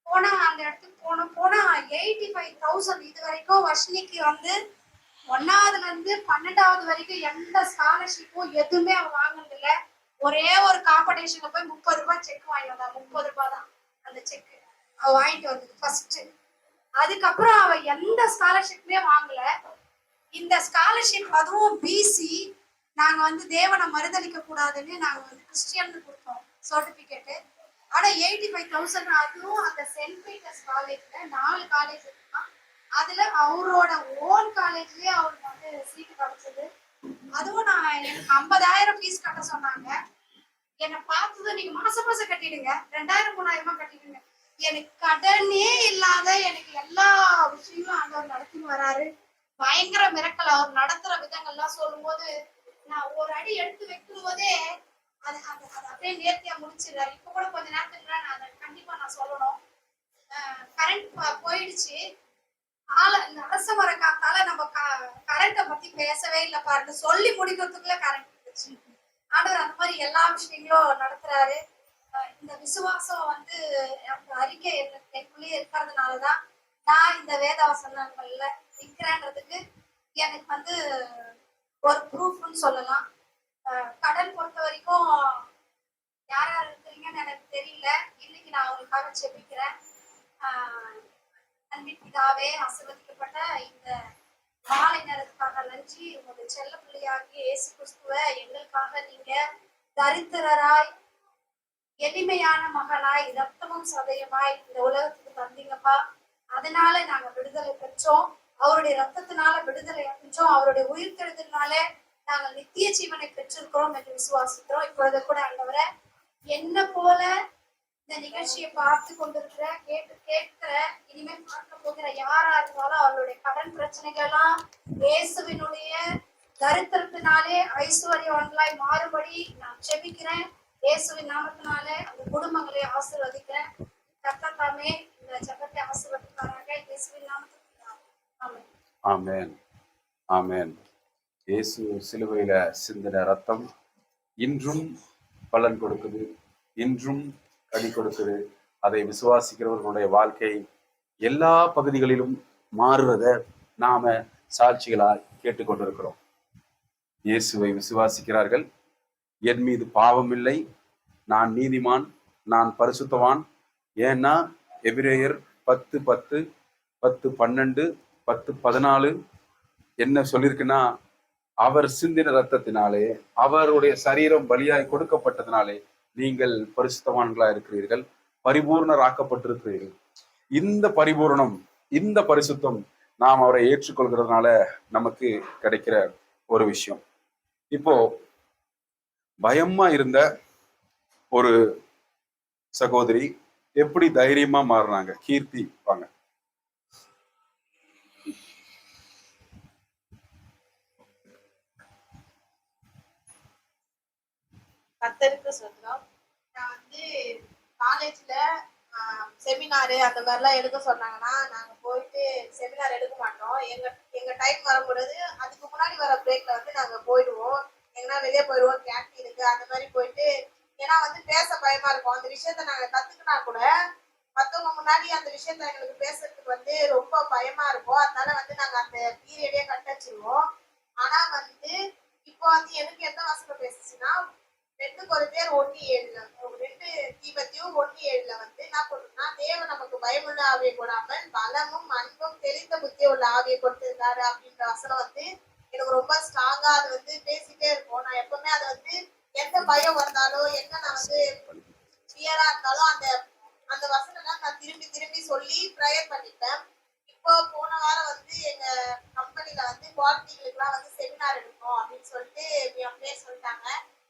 போனா அந்த இடத்துக்கு போனா 85,000 இது வரைக்கும் வர்ஷினிக்கு வந்து 1ஆவதுல இருந்து 12ஆவது வரைக்கும் எந்த ஸ்காலர்ஷிப்பும் எதுவுமே அவ வாங்கினது இல்ல. ஒரே ஒரு காம்படிஷன்ல போய் 30 ரூபாய் செக் வாங்கி வந்தா. 30 ரூபாய் தான் அந்த செக் அவ வாங்கிட்டு வந்தது ஃபர்ஸ்ட். அதுக்கப்புறம் அவ எந்த ஸ்காலர்ஷிப்புமே வாங்கல. இந்த ஸ்காலர்ஷிப் அதுவும் பிசி நாங்க வந்து தேவனை மறுதளிக்க கூடாதுன்னு நாங்க வந்து கிறிஸ்டியன் கொடுத்தோம் சர்டிபிகேட். ஆனா 85,000 அதுவும் அந்த சென்ட் பீட்டர்ஸ் காலேஜ்ல 4 காலேஜ் இருக்குன்னா அதுல அவரோட ஓன் காலேஜ்லயே அவருக்கு வந்து சீட்டு கிடைச்சது. அதுவும் நான் எனக்கு 50,000 ஃபீஸ் கட்ட சொன்னாங்க. என்னை பார்த்ததும் நீங்க மாசம் மாசம் கட்டிடுங்க, 2,000 3,000 கட்டிடுங்க. எனக்கு கடனே இல்லாத எனக்கு எல்லா விஷயங்களும் ஆண்டவர் நடத்தின்னு வராரு. பயங்கர மிரக்கல் அவர் நடத்துற விதங்கள்லாம் சொல்லும் போது நான் ஒரு அடி எடுத்து வைக்கும் போதே அது அது அது அப்படியே நேர்த்தியா முடிச்சிடுறாரு. இப்ப கூட கொஞ்ச நேரத்துக்கு நான் அதை கண்டிப்பா நான் சொல்லணும். கரண்ட் போயிடுச்சு. இந்த அரச மர காத்தால நம்ம கரண்ட்டை பத்தி பேசவே இல்லை பாருங்க. சொல்லி முடிக்கிறதுக்குள்ள கரண்ட் போயிடுச்சு. ஆண்டவர் அந்த மாதிரி எல்லா விஷயங்களும் நடத்துறாரு. இந்த விசுவாசம் வந்து அந்த அறிக்கை எனக்குள்ளேயே இருக்கிறதுனாலதான் நான் இந்த வேத வசனங்கள்ல நிக்கிறேன்றதுக்கு எனக்கு வந்து ஒரு ப்ரூஃப்னு சொல்லலாம். கடன் பொறுத்த வரைக்கும் யார் யார் இருக்கிறீங்கன்னு எனக்கு தெரியல. இன்னைக்கு நான் அவங்களுக்காக செபிக்கிறேன். அன்பின் பிதாவே, ஆசீர்வதிக்கப்பட்ட இந்த மாலை நேரத்துக்காக நன்றி. உங்களுடைய செல்ல பிள்ளையாகி இயேசு கிறிஸ்துவ எங்களுக்காக நீங்க தரித்திரராய் எளிமையான மகனாய் ரத்தமும் சதயமாய் இந்த உலகத்துக்கு தந்தீங்கப்பா. அதனால நாங்க விடுதலை பெற்றோம். அவருடைய ரத்தத்தினால விடுதலை அடைஞ்சோம். அவருடைய உயிர்த்தெழுதனால நாங்கள் நித்திய ஜீவனை பெற்றிருக்கிறோம் என்று விசுவாசிக்கிறோம். இப்பொழுது கூட ஆண்டவரை என்ன போல இந்த நிகழ்ச்சியை பார்த்து கொண்டிருக்கிற கேட்கிற இனிமே பார்க்க போகிற யாரா இருந்தாலும் அவர்களுடைய கடன் பிரச்சனைகள்லாம் இயேசுவினுடைய தரித்திரத்தினாலே ஐஸ்வர்யவான்களாய் மாறுபடி நான் செபிக்கிறேன். இயேசுவின் நாமத்தினால அந்த குடும்பங்களை ஆசீர்வதிக்கிறேன். கர்த்தர் தாமே இந்த ஜெபத்தை ஆசீர்வதிப்பாராக. இயேசுவின் நாமத்தில் ஆமென். ஆமென். ஆமென். இயேசு சிலுவையில சிந்தின ரத்தம் இன்றும் பலன் கொடுக்குது, இன்றும் கனி கொடுக்குது. அதை விசுவாசிக்கிறவர்களுடைய வாழ்க்கை எல்லா பகுதிகளிலும் மாறுறத நாம சாட்சிகளாய் கேட்டுக்கொண்டிருக்கிறோம். இயேசுவை விசுவாசிக்கிறார்கள். என் மீது பாவம் இல்லை, நான் நீதிமான், நான் பரிசுத்தவான். ஏன்னா எபிரேயர் 10:10, 10:12, 10:14 என்ன சொல்லியிருக்குன்னா, அவர் சிந்தின ரத்தத்தினாலே, அவருடைய சரீரம் பலியாய் கொடுக்கப்பட்டதினாலே நீங்கள் பரிசுத்தவான்களா இருக்கிறீர்கள், பரிபூர்ணராக்கப்பட்டிருக்கிறீர்கள். இந்த பரிபூர்ணம், இந்த பரிசுத்தம் நாம் அவரை ஏற்றுக்கொள்கிறதுனால நமக்கு கிடைக்கிற ஒரு விஷயம். இப்போ பயமா இருந்த ஒரு சகோதரி எப்படி தைரியமா மாறினாங்க? கீர்த்தி வாங்க. கத்தருக்கு சொல்றோம். நான் வந்து காலேஜ்ல செமினாரு அந்த மாதிரிலாம் எடுக்க சொன்னாங்கன்னா நாங்க போயிட்டு செமினார் எடுக்க மாட்டோம். எங்க டைம் வரும்பொழுது அதுக்கு முன்னாடி வர பிரேக்ல வந்து நாங்க போயிடுவோம். எங்கன்னா வெளியே போயிடுவோம், கேன்டீனுக்கு அந்த மாதிரி போயிட்டு. ஏன்னா வந்து பேச பயமா இருக்கும். அந்த விஷயத்த நாங்க கத்துக்கினா கூட மத்தவங்க முன்னாடி அந்த விஷயத்த எங்களுக்கு பேசுறதுக்கு வந்து ரொம்ப பயமா இருக்கும். அதனால வந்து நாங்க அந்த பீரியடே கட்டச்சிருவோம். ஆனா வந்து இப்போ வந்து எனக்கு எந்த வசனம் பேசுச்சுன்னா 2 கொரிந்தியர் 1:7 2 தீமோத்தேயு 1:7 வந்து என்ன சொல்றேன்னா, தேவன் நமக்கு பயமுள்ள ஆவியை கொடாமல் பலமும் அன்பும் தெளிந்த புத்திய உள்ள ஆவியை கொடுத்திருக்காரு அப்படின்ற வசனம் வந்து எனக்கு ரொம்ப ஸ்ட்ராங்கா அது வந்து பேசிட்டே இருக்கும். நான் எப்பவுமே அதை வந்து எந்த பயம் வந்தாலும் என்ன நான் வந்து கிளியரா இருந்தாலும் அந்த அந்த வசனம் நான் திரும்பி திரும்பி சொல்லி ப்ரேயர் பண்ணிப்பேன். இப்போ போன வாரம் வந்து எங்க கம்பெனில வந்து குவாலிட்டிகளுக்குலாம் வந்து செமினார் எடுக்கும் அப்படின்னு சொல்லிட்டு அப்படியே சொல்லிட்டாங்க.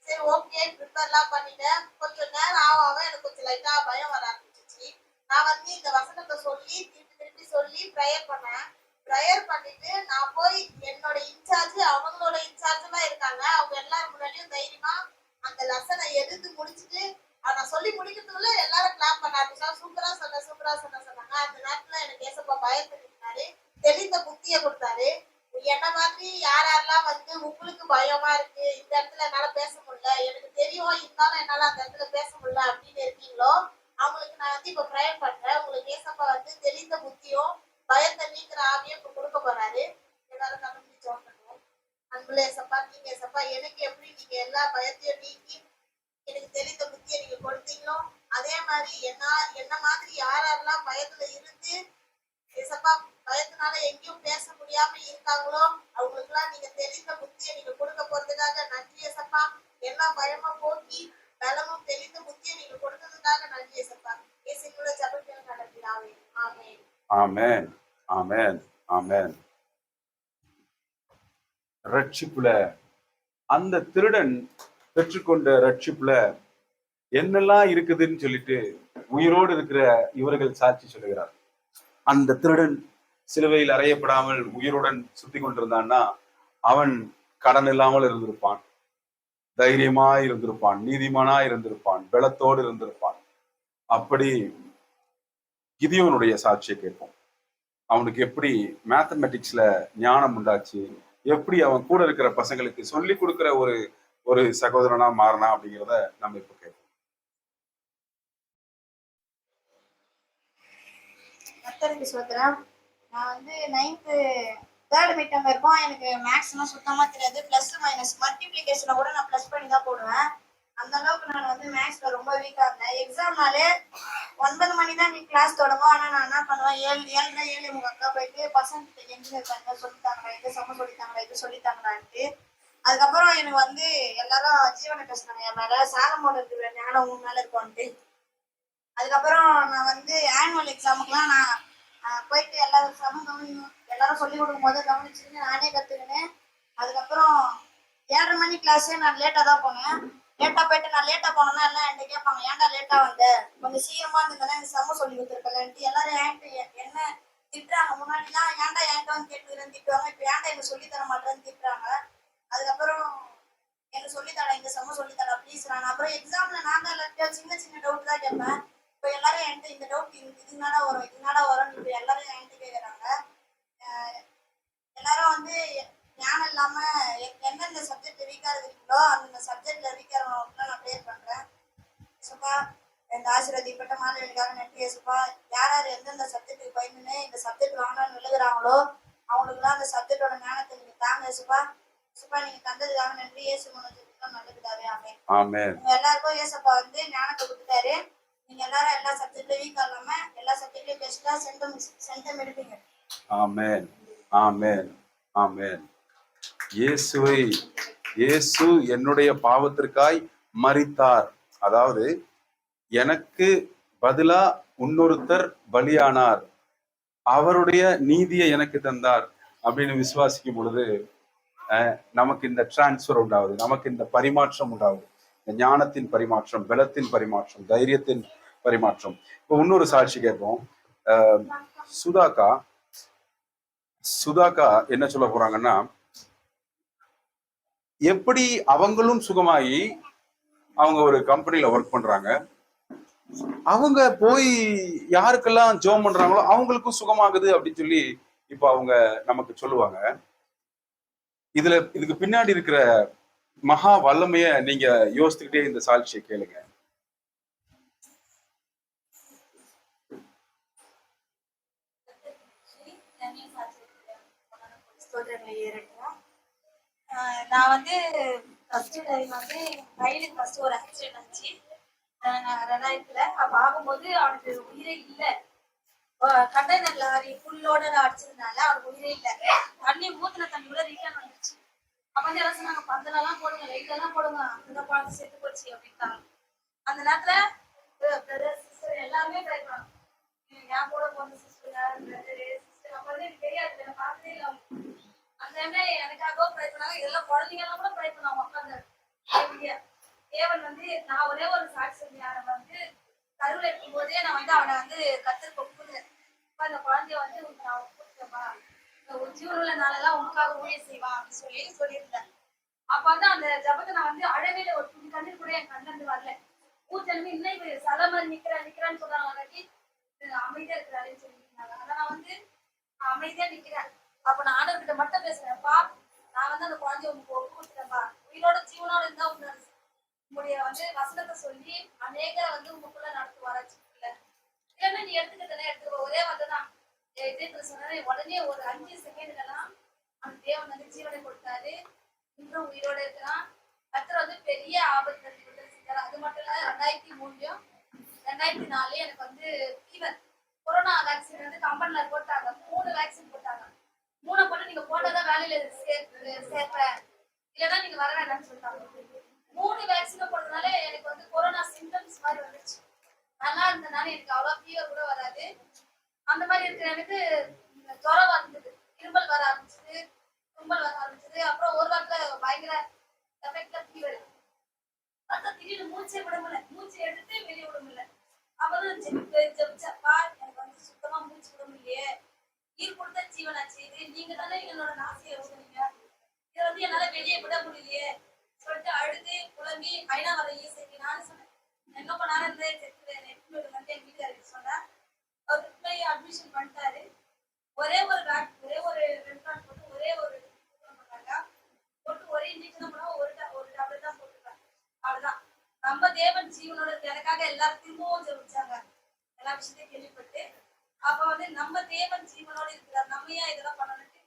சரி ஓகே ப்ரிப்பேர்லாம் பண்ணிட்டேன். கொஞ்சம் நேரம் ஆக எனக்கு கொஞ்சம் லைட்டா பயம் வர ஆரம்பிச்சிச்சு. நான் வந்து இந்த வசனத்தை சொல்லி திருப்பி திருப்பி சொல்லி ப்ரேயர் பண்ணேன். ப்ரேயர் பண்ணிட்டு நான் போய் என்னோட இன்சார்ஜ் அவங்களோட இன்சார்ஜ் எல்லாம் இருக்காங்க, அவங்க எல்லாரும் முன்னாடியும் தைரியமா அந்த லெசனை எடுத்து முடிச்சுட்டு நான் சொல்லி முடிக்கிறதுக்குள்ள எல்லாரும் கிளாப் பண்ண ஆரம்பிச்சாங்க. சூப்பரா சொன்னாங்க. அந்த நேரத்துல எனக்கு ஏசப்பா பயப்படுத்தினாரு, தெளிந்த புத்திய கொடுத்தாரு. என்ன மாதிரி யாரெல்லாம் வந்து உங்களுக்கு பயமா இருக்கு, இந்த இடத்துல என்னால பேச முடியல, எனக்கு தெரியும் இருந்தாலும் என்னால அந்த இடத்துல பேச முடியல அப்படின்னு இருக்கீங்களோ அவங்களுக்கு நான் வந்து இப்ப ப்ரேயர் பண்றேன். உங்களுக்கு ஏசப்பா வந்து தெளிந்த புத்தியும் ஏசப்பா எனக்கு எப்படி நீங்க எல்லா பயத்தையும் நீக்கி எனக்கு தெரிந்த புத்தியை நீங்க கொடுத்தீங்களோ அதே மாதிரி என்ன மாதிரி யாரெல்லாம் பயத்துல இருந்து ஏசப்பா பயத்தினால எங்கேயும் பேச முடியாம இருக்காங்களோ அவங்களுக்கு எல்லாம் நீங்க தெரிந்த புத்தியை நீங்க கொடுக்க போறதுக்காக நன்றி ஏசப்பா. எல்லா பயமும் போக்கி பலமும் தெரிந்த புத்தியை நீங்க கொடுத்ததுக்காக நன்றி ஏசப்பா. இயேசுவோட ஜெபத்தில் நடக்கிறாவே. ஆமென். ஆமென், ஆமென், ஆமென். ரட்சிப்புல அந்த திருடன் பெற்றுக்கொண்ட ரட்சிப்புல என்னெல்லாம் இருக்குதுன்னு சொல்லிட்டு உயிரோடு இருக்கிற இவர்கள் சாட்சி சொல்லுகிறார். அந்த திருடன் சிலுவையில் அறையப்படாமல் உயிருடன் சுத்தி கொண்டிருந்தான்னா அவன் கடன் இல்லாமல் இருந்திருப்பான், தைரியமா இருந்திருப்பான், நீதிமானா இருந்திருப்பான், பலத்தோடு இருந்திருப்பான். அப்படி கிதியோனுடைய சாட்சியை கேட்போம். அவனுக்கு எப்படி மேத்தமெட்டிக்ஸ்ல ஞானம் உண்டாச்சு, எப்படி அவன் கூட இருக்கிற பசங்களுக்கு சொல்லி கொடுக்கிற ஒரு ஒரு சகோதரனா மாறினா அப்படிங்கிறத நம்ம இப்ப கேட்போம். கர்த்தருக்கு ஸ்தோத்திரம். நான் வந்து 9th தேர்ட் மிட்டம் வரைக்கும் எனக்கு மேக்ஸ்லாம் சுத்தமா தெரியாது. பிளஸ் மைனஸ் மல்டிப்ளிகேஷனை கூட நான் பிளஸ் பண்ணி தான் போடுவேன். அந்த அளவுக்கு நான் வந்து மேக்ஸ்ல ரொம்ப வீக்கா இருந்தேன். எக்ஸாம்னாலே 9 மணி தான் நீ கிளாஸ் தொடங்கும். ஆனா நான் என்ன பண்ணுவேன், 7:30 போயிட்டு பசங்க எங்க சொல்லித்தாங்களா, இது சம சொல்லித்தாங்களா, இது சொல்லித்தாங்களான்ட்டு. அதுக்கப்புறம் எனக்கு வந்து எல்லாரும் ஜீவனை பேசுனாங்க என் மேல, சாலமோட இருக்கிற ஞானம் உன் மேல இருக்கும்ட்டு. அதுக்கப்புறம் நான் வந்து ஆனுவல் எக்ஸாமுக்குலாம் நான் போயிட்டு எல்லாரும் எல்லாரும் சொல்லி கொடுக்கும் போது கவனிச்சுன்னு நானே கத்துக்கினேன். அதுக்கப்புறம் 7:30 மணி கிளாஸே நான் லேட்டா தான் போனேன். லேட்டா போயிட்டு நான் லேட்டா போனேன்னா எல்லாம் என்கிட்ட கேட்பாங்க, ஏன்டா லேட்டா வந்த, கொஞ்சம் சீக்கிரமா இருந்ததுன்னா எனக்கு சம சொல்லி கொடுத்துருக்கலன்ட்டு எல்லாரும் என்கிட்ட என்ன திட்டுறாங்க. முன்னாடிலாம் ஏன்டா என்கிட்ட வந்து கேட்டுக்கிறேன்னு திட்டுவாங்க, இப்போ ஏன்டா எனக்கு சொல்லி தர மாட்டேன்னு திட்டுறாங்க. அதுக்கப்புறம் எனக்கு சொல்லித்தரேன், இந்த சம சொல்லித்தரேன் ப்ளீஸ். நான் அப்புறம் எக்ஸாம்ல நான் தான் சின்ன சின்ன டவுட் தான் கேட்பேன். இப்போ எல்லாரும் என்கிட்ட இந்த டவுட் இதுனால வரும் இதுனால வரும்னு இப்போ எல்லாரும் என்கிட்ட கேட்குறாங்க. எல்லாரும் வந்து ஞானம் இல்லாம எந்தெந்த சப்ஜெக்ட் வீக்கா இருக்கீங்களோ அந்தந்த சப்ஜெக்ட்ல வீக்காக நான் ப்ரேயர் பண்றேன். சுப்பா இந்த ஆசீர்வதிப்பட்ட மாணவர்களுக்காக நன்றி சுப்பா. யார் யார் எந்தெந்த சப்ஜெக்ட்டுக்கு பயந்துன்னு இந்த சப்ஜெக்ட் வாங்கலாம்னு எழுதுறாங்களோ அவங்களுக்குலாம் அந்த சப்ஜெக்டோட ஞானத்தை நீங்க தாங்க சுப்பா. சுப்பா நீங்க தந்ததுக்காக நன்றி. இயேசு மூலத்துக்கு நல்லதுக்காவே. ஆமென். ஆமென். உங்க எல்லாருக்கும் இயேசப்பா வந்து ஞானத்தை கொடுத்துட்டாரு. நீங்க எல்லாரும் எல்லா சப்ஜெக்ட்லயும் வீக்கா இல்லாம எல்லா சப்ஜெக்ட்லயும் பெஸ்டா சென்டம் எடுப்பீங்க. ஆமென், ஆமென், ஆமென். இயேசு என்னுடைய பாவத்திற்காய் மரித்தார். அதாவது எனக்கு பதிலா இன்னொருத்தர் பலியானார், அவருடைய நீதியை எனக்கு தந்தார் அப்படின்னு விசுவாசிக்கும் பொழுது நமக்கு இந்த டிரான்ஸ்பர் உண்டாகுது, நமக்கு இந்த பரிமாற்றம் உண்டாகுது. இந்த ஞானத்தின் பரிமாற்றம், பலத்தின் பரிமாற்றம், தைரியத்தின் பரிமாற்றம். இப்போ இன்னொரு சாட்சி கேட்போம். சுதாக்கா என்ன சொல்ல போறாங்கன்னா, எப்படி அவங்களும் சுகமாகி அவங்க ஒரு கம்பெனில ஒர்க் பண்றாங்க, அவங்க போய் யாருக்கெல்லாம் ஜோம் பண்றாங்களோ அவங்களுக்கும் சுகமாகுது அப்படின்னு சொல்லி இப்ப அவங்க நமக்கு சொல்லுவாங்க. இதுக்கு பின்னாடி இருக்கிற மகா வல்லமைய நீங்க யோசிச்சுக்கிட்டே இந்த சாட்சியை கேளுங்க. நான் வந்து ஃபர்ஸ்ட் டைம் வந்து கையிலுக்கு ஃபர்ஸ்ட் ஒரு ஆக்சிடென்ட் ஆச்சு 2000. அப்ப ஆகும்போது அவனுக்கு உயிரே இல்லை. கண்டெய்னர் லாரி ஃபுல்லோட அடிச்சதுனால அவனுக்கு உயிரே இல்லை. தண்ணி ஊத்துன தண்ணி கூட ரிட்டர்ன் வந்துருச்சு. அப்ப வந்து எல்லாம் சொன்னாங்க, பந்தலெல்லாம் போடுங்க, லைட் எல்லாம் போடுங்க, அந்த குழந்தை செத்து போச்சு அப்படின்ட்டாங்க. அந்த நேரத்துல பிரதர் சிஸ்டர் எல்லாருமே ட்ரை பண்ணாங்க. ஏன் கூட போன சிஸ்டர் பிரதரு சிஸ்டர் அப்ப வந்து எனக்கு தெரியாது, எனக்கு பார்த்ததே இல்லை. அந்த டைம்ல எனக்காக ட்ரை பண்ணாங்க. இதெல்லாம் குழந்தைங்க எல்லாம் கூட ட்ரை பண்ணாங்க உட்காந்து. தேவன் வந்து நான் ஒரே ஒரு சாட்சி சொல்லி வந்து கருவில் இருக்கும் போதே நான் வந்து அவனை வந்து கத்தருக்கு ஒப்புனேன். அந்த குழந்தைய வந்து நான் ஒப்புட்டேன்ப்பா, ஒரு ஜீவனுள்ள நாளெல்லாம் உனக்காக ஊழியம் செய்வான் அப்படின்னு சொல்லியிருந்தேன். அப்ப வந்து அந்த ஜபத்தை நான் வந்து அழவே ஒரு துணி கண்ணீர் கூட என் கண்ணு வரல. ஊத்தலுமே இன்னும் சல மாதிரி நிக்கிறான்னு சொல்றாங்க, அமைதியா இருக்கிறாருன்னு சொல்லியிருந்தாங்க. ஆனா நான் வந்து அமைதியா நிக்கிறேன். அப்ப நான் ஆண்டவர்கிட்ட மட்டும் பேசுறேன்ப்பா, நான் வந்து அந்த குழந்தைய உங்களுக்கு ஒப்பு கொடுத்துட்டேன்ப்பா, உயிரோட ஜீவனோட இருந்தா உங்களுடைய வந்து வசனத்தை சொல்லி அநேகரை வந்து உங்களுக்குள்ள நடத்துவாராச்சு. இல்லைன்னா நீ எடுத்துக்கிட்டே எடுத்துக்கோ, ஒரே வந்துதான் சொன்ன உடனே ஒரு 5 செகண்ட்லாம் அந்த தேவன் வந்து ஜீவனை கொடுத்தாரு. இன்றும் உயிரோட இருக்கிறான். கர்த்தர் வந்து பெரிய ஆபத்து தள்ளி விட்டுருக்காரு. அது மட்டும் இல்ல 2003 2004 எனக்கு வந்து ஃபீவர் கொரோனா வேக்சின் வந்து கம்பெனில போட்டாங்க. 3 வேக்சின் போட்டாங்க. 3 போட்டு நீங்க போட்டதான் வேலையில சேர்ப்பேன், இல்லைன்னா நீங்க வர வேண்டாம்னு சொல்லிட்டாங்க. 3 வேக்சின் போட்டதுனால எனக்கு வந்து கொரோனா சிம்டம்ஸ் மாதிரி வந்துச்சு. நல்லா இருந்தனால எனக்கு அவ்வளோ ஃபீவர் கூட வராது. அந்த மாதிரி இருக்கிற எனக்கு ஜுரம் வந்தது, இருமல் வர ஆரம்பிச்சது, தும்மல் வர ஆரம்பிச்சது. அப்புறம் ஒரு வாரத்துல பயங்கர எஃபெக்ட்ல ஃபீவர். அதான் திடீர்னு மூச்சே விட முடியல, மூச்சு எடுத்து வெளியே விட முடியல. அப்புறம் ஜெபிச்சப்பா எனக்கு வந்து சுத்தமா மூச்சு விட முடியலையே, நீர் கொடுத்த ஜீவனாச்சு இது, நீங்க தானே என்னோட நாசியை சொன்னீங்க, இதை வந்து என்னால வெளியே விட முடியலையே சொல்லிட்டு அழுது புலம்பி ஐநா வர ஈசைக்கு நானும் சொன்னேன். என்ன பண்ணாரு வந்து என் வீட்டுக்காரருக்கு சொன்னேன். அவருக்கு போய் அட்மிஷன் பண்ணிட்டாரு. ஒரே ஒரு ரெண்டாட் போட்டு ஒரே ஒரு பண்ணாங்க. போட்டு ஒரே இன்ஜெக்ஷன் பண்ணா ஒரு டேப்லெட் தான் போட்டுருக்காங்க. அவ்வளவுதான். நம்ம தேவன் ஜீவனோட இருக்கு. எனக்காக எல்லாரும் திரும்பவும் ஜெபிச்சாங்க எல்லா விஷயத்தையும் கேள்விப்பட்டு. அப்ப வந்து நம்ம தேவன் ஜீவனோட இருக்கிறார், நம்ம ஏன் இதெல்லாம் பண்ணணும்ட்டு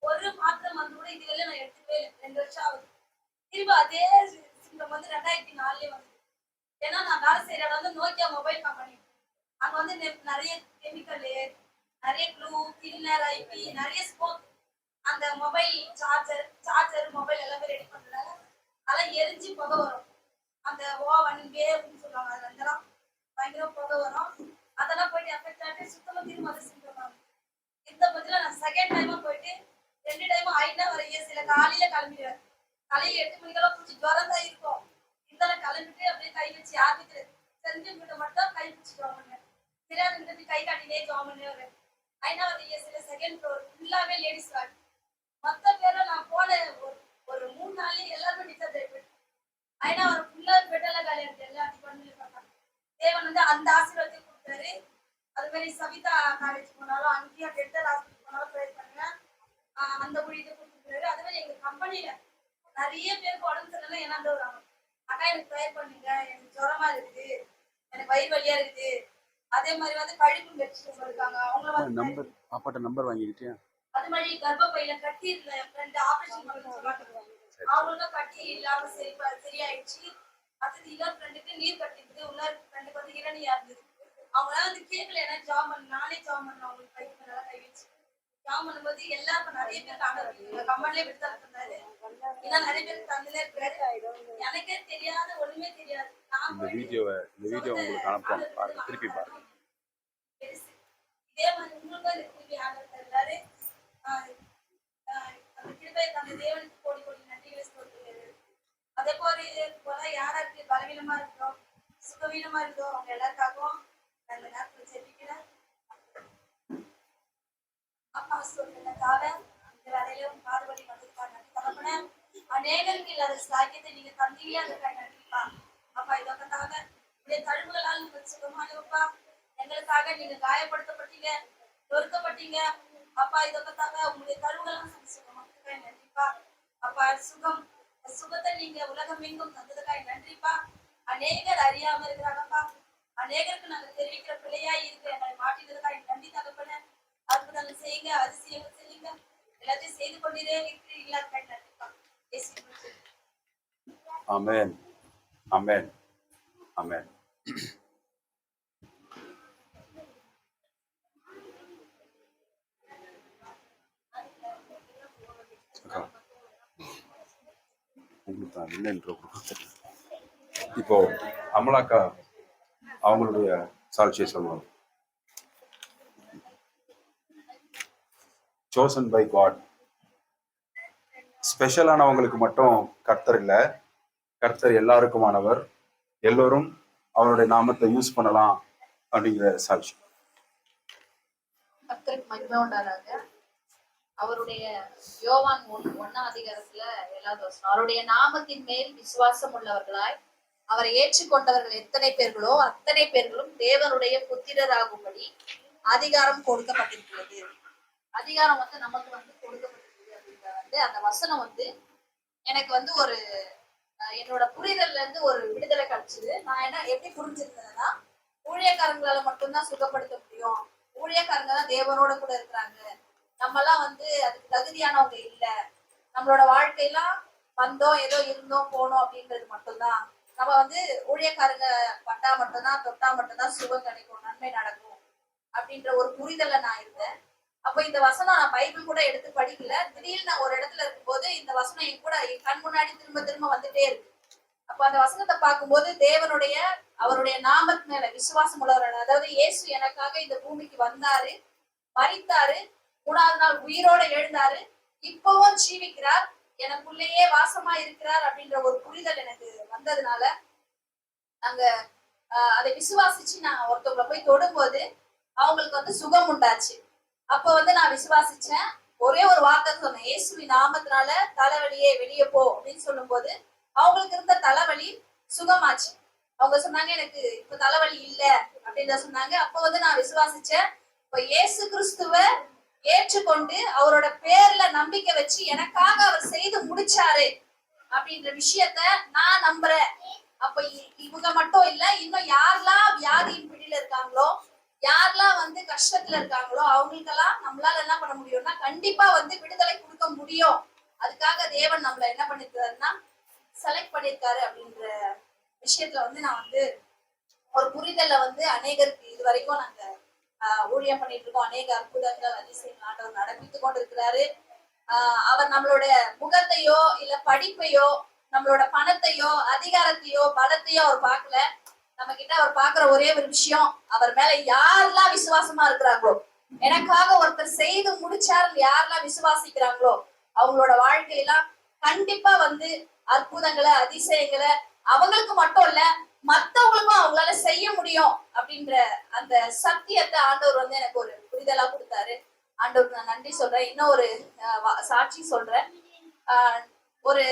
ஒரு மாத்திரை மருந்து கூட இதுவரை நான் எடுத்துக்கவே இல்லை. 2 வருஷம் ஆகுது. திரும்ப அதே சிம்டம் வந்து 2004 வந்து, ஏன்னா நான் வேலை செய்யற இடம் வந்து நோக்கியா மொபைல் கம்பெனி. அங்க வந்து நிறைய கெமிக்கலு, நிறைய க்ளூ, கில்லர், ஐபி, நிறைய ஸ்மோக். அந்த மொபைல் சார்ஜர் மொபைல் எல்லாமே ரெடி பண்றதால அதெல்லாம் எரிஞ்சு புகை வரும். அந்த ஓவன் வேவ்னு சொல்லுவாங்க, அதுல இருந்தெல்லாம் பயங்கர புகை வரும். அதெல்லாம் போயிட்டு எஃபெக்ட் ஆகிட்டு சுத்தமா திரும்ப அதை சிம்டம் ஆகும். இந்த பத்தில நான் செகண்ட் டைமா போயிட்டு 2 டைமும் ஐநா வர ஏசியில காலையில கிளம்பிடுவேன். காலையில 8 மணிக்கெல்லாம் கொஞ்சம் ஜுரம் தான் இருக்கும். இருந்தாலும் கிளம்பிட்டு அப்படியே கை வச்சு யாருக்கு தெரிஞ்சவங்கிட்ட மட்டும் கை பிடிச்சிட்டு தெரியாதுங்கிட்ட கை காட்டினே ஜாமன்னு ஒரு ஐநா வர ஏசியில செகண்ட் ஃப்ளோர் ஃபுல்லாவே லேடிஸ் கார்டு. மொத்த பேரும் நான் போன ஒரு 3 நாள்லயே எல்லாருமே டிஸ்டர்ப் ஆயிட்டு ஐநா வர ஃபுல்லா பெட்டெல்லாம் காலியா இருக்கு. எல்லா டிபார்ட்மெண்ட்லயும் பார்த்தாங்க. தேவன் வந்து அந்த ஆசீர்வாதத்தை கொடுத்தாரு. அது மாதிரி சவிதா காலேஜ் போனாலும் அங்கேயும் டென்டல் ஹாஸ்பிட்டல் போனாலும் ப்ரே பண்ணுவேன். அந்த ஊழியத்தை கொடுத்துருக்காரு. அதே மாதிரி எங்க கம்பெனியில நிறைய பேருக்கு உடம்பு சரியில்லை ஏன்னாந்து வராங்க. அக்கா எனக்கு ப்ரே பண்ணுங்க, எனக்கு ஜுரமா இருக்குது, எனக்கு வயிறு வலியா இருக்குது. அதே மாதிரி வந்து கழிவு வச்சுட்டு இருக்காங்க, அவங்கள வந்து அப்பாட்ட நம்பர் வாங்கிக்கிட்டியா? அது மாதிரி கர்ப்பப்பையில கட்டி இருந்த என் ஃப்ரெண்ட் ஆபரேஷன் பண்ணி சொன்னாங்க. அவங்களுக்கும் கட்டி இல்லாம சரியாயிடுச்சு. அடுத்தது இன்னொரு ஃப்ரெண்டுக்கு நீர் கட்டி இருக்குது, இன்னொரு ஃப்ரெண்டுக்கு வந்து இளநியா இருந்தது. அவங்களால வந்து கேட்கல, ஏன்னா ஜாம் பண்ண நானே ஜாம் பண்ண அவங்களுக்கு கை நல்லா கை வச்சு ஜாம் பண்ணும்போது எல்லாருக்கும் நிறைய பேர் காண கம்பெனிலே விட்டு இருந்தாரு. இன்னும் நிறைய பேருக்கு தந்துலே இருக்காரு. எனக்கே தெரியாது, ஒண்ணுமே தெரியாது. இந்த வீடியோ உங்களுக்கு அனுப்புறோம், பாருங்க, திருப்பி பாருங்க. இதே மாதிரி உங்களுக்கு திருப்பி ஆண்டவர் தருவாரு. அந்த கிருபை தந்த தேவனுக்கு கோடி கோடி நன்றிகளை சொல்லுகிறது. அதே போல யாராருக்கு பலவீனமா இருக்கோ, சுகவீனமா இருக்கோ, அவங்க எல்லாருக்காகவும் அந்த நேரத்தில் செபிக்கிறேன். அப்பா சொல்றதுக்காக இந்த வேலையில பாடுபடி வந்திருக்காங்க. தகப்பன அநேகருக்கு இல்லாத சாக்கியத்தை நீங்க தந்தீங்க, அதுக்காக நன்றிப்பா. அப்பா இதற்காக உடைய தழும்புகளால் உங்களுக்கு சுகமானப்பா. எங்களுக்காக நீங்க காயப்படுத்தப்பட்டீங்க, நொறுக்கப்பட்டீங்க. அப்பா இதற்காக உங்களுடைய தழும்புகளால் சுகமானதுக்காக நன்றிப்பா. அப்பா சுகத்தை நீங்க உலகம் எங்கும் தந்ததுக்காக நன்றிப்பா. அநேகர் அறியாம இருக்கிறாங்கப்பா. அநேகருக்கு நாங்க தெரிவிக்கிற பிள்ளையா இருக்கு எங்களை மாற்றினதுக்காக நன்றி தகப்பன. அற்புதங்கள் செய்யுங்க, அதிசயங்கள் செய்யுங்க, எல்லாத்தையும் செய்து கொண்டே இருக்கிறீங்களா? நன்றிப்பா. ஆமென், ஆமென், ஆமென். இப்போ அமலாக்கா அவங்களுடைய சாட்சியை சொல்லுவாங்க. chosen by God. ஸ்பெஷலானவங்களுக்கு மட்டும் கர்த்தர் இல்லை, கர்த்தர் எல்லாருக்குமானவர். எல்லோரும் அவருடைய நாமத்தை யூஸ் பண்ணலாம் அப்படிங்கிற சாட்சி. கர்த்தருக்கு மகிமை உண்டாராங்க. அவருடைய யோவான் 1ஆம் அதிகாரத்துல 7வது வசனம், அவருடைய நாமத்தின் மேல் விசுவாசம் உள்ளவர்களாய் அவரை ஏற்றுக்கொண்டவர்கள் எத்தனை பேர்களோ அத்தனை பேர்களும் தேவனுடைய புத்திரராகும்படி அதிகாரம் கொடுக்கப்பட்டிருக்கிறது. அதிகாரம் வந்து நமக்கு வந்து கொடுக்கப்பட்டிருக்கு அப்படின்ற வந்து அந்த வசனம் வந்து எனக்கு வந்து ஒரு என்னோட புரிதல்ல இருந்து ஒரு விடுதலை கிடைச்சது. நான் என்ன எப்படி புரிஞ்சிருந்தேன்னா, ஊழியக்காரங்களால மட்டும்தான் சுகப்படுத்த முடியும், ஊழியக்காரங்க தான் தேவனோட கூட இருக்கிறாங்க, நம்ம எல்லாம் வந்து அதுக்கு தகுதியானவங்க இல்ல, நம்மளோட வாழ்க்கையெல்லாம் வந்தோம் ஏதோ இருந்தோம் போனோம் அப்படின்றது மட்டும்தான். நம்ம வந்து ஊழியக்காரங்க பட்டா மட்டும்தான் தொட்டா மட்டும்தான் சுகம் கிடைக்கும், நன்மை நடக்கும் அப்படின்ற ஒரு புரிதல்ல நான் இருந்தேன். அப்போ இந்த வசனம் நான் பைபிள் கூட எடுத்து படிக்கல. திடீர்னு நான் ஒரு இடத்துல இருக்கும்போது இந்த வசனம் என் கூட என் கண் முன்னாடி திரும்ப திரும்ப வந்துட்டே இருக்கு. அப்ப அந்த வசனத்தை பார்க்கும்போது தேவனுடைய அவருடைய நாமத்து மேல விசுவாசம் உள்ளவர்கள், அதாவது இயேசு எனக்காக இந்த பூமிக்கு வந்தாரு, மரித்தாரு, 3வது நாள் உயிரோட எழுந்தாரு, இப்பவும் ஜீவிக்கிறார், எனக்குள்ளேயே வாசமா இருக்கிறார் அப்படின்ற ஒரு புரிதல் எனக்கு வந்ததுனால அங்க அதை விசுவாசிச்சு நான் ஒருத்தவங்களை போய் தொடும்போது அவங்களுக்கு வந்து சுகம் உண்டாச்சு. அப்ப வந்து நான் விசுவாசிச்சேன். ஒரே ஒரு வார்த்தை சொன்னேன், இயேசுவின் நாமத்தினால தலைவலியே வெளியே போ அப்படின்னு சொல்லும் போது அவங்களுக்கு இருந்த தலைவலி சுகமாச்சு. அவங்க சொன்னாங்க எனக்கு இப்ப தலைவலி இல்ல அப்படின்னு சொன்னாங்க. அப்ப வந்து நான் விசுவாசிச்சேன், இப்ப இயேசு கிறிஸ்துவ ஏற்றுக்கொண்டு அவரோட பேர்ல நம்பிக்கை வச்சு எனக்காக அவர் செய்து முடிச்சாரு அப்படின்ற விஷயத்த நான் நம்புறேன். அப்ப இவங்க மட்டும் இல்ல, இன்னும் யாரெல்லாம் வியாதியின் பிடியில இருக்காங்களோ, யாரெல்லாம் வந்து கஷ்டத்துல இருக்காங்களோ அவங்களுக்கெல்லாம் நம்மளால என்ன பண்ண முடியும்னா கண்டிப்பா வந்து விடுதலை கொடுக்க முடியும். அதுக்காக தேவன் நம்மள என்ன பண்ணிருக்காருன்னா செலக்ட் பண்ணிருக்காரு அப்படின்ற விஷயத்துல வந்து நான் வந்து ஒரு புரிதல்ல வந்து அநேகருக்கு இது வரைக்கும் நாங்க ஊழியம் பண்ணிட்டு இருக்கோம். அநேக அற்புதங்கள் அதிசயங்கள் ஆண்டவர் நடப்பித்து கொண்டு இருக்கிறாரு. அவர் நம்மளோட முகத்தையோ இல்ல படிப்பையோ நம்மளோட பணத்தையோ அதிகாரத்தையோ பலத்தையோ அவர் பார்க்கல. நம்ம கிட்ட அவர் பாக்குற ஒரே ஒரு விஷயம், அவர் மேல யாரெல்லாம் விசுவாசமா இருக்கிறாங்களோ, எனக்காக ஒருத்தர் செய்து முடிச்சார் யாரெல்லாம் விசுவாசிக்கிறாங்களோ அவங்களோட வாழ்க்கையெல்லாம் கண்டிப்பா வந்து அற்புதங்களை அதிசயங்களை அவங்களுக்கு மட்டும் இல்ல மத்தவங்களுக்கும் அவங்களால செய்ய முடியும் அப்படின்ற அந்த சத்தியத்தை ஆண்டவர் வந்து எனக்கு ஒரு புரிதலா கொடுத்தாரு. ஆண்டவருக்கு நான் நன்றி சொல்றேன். இன்னும் ஒரு சாட்சி சொல்றேன். ஒரு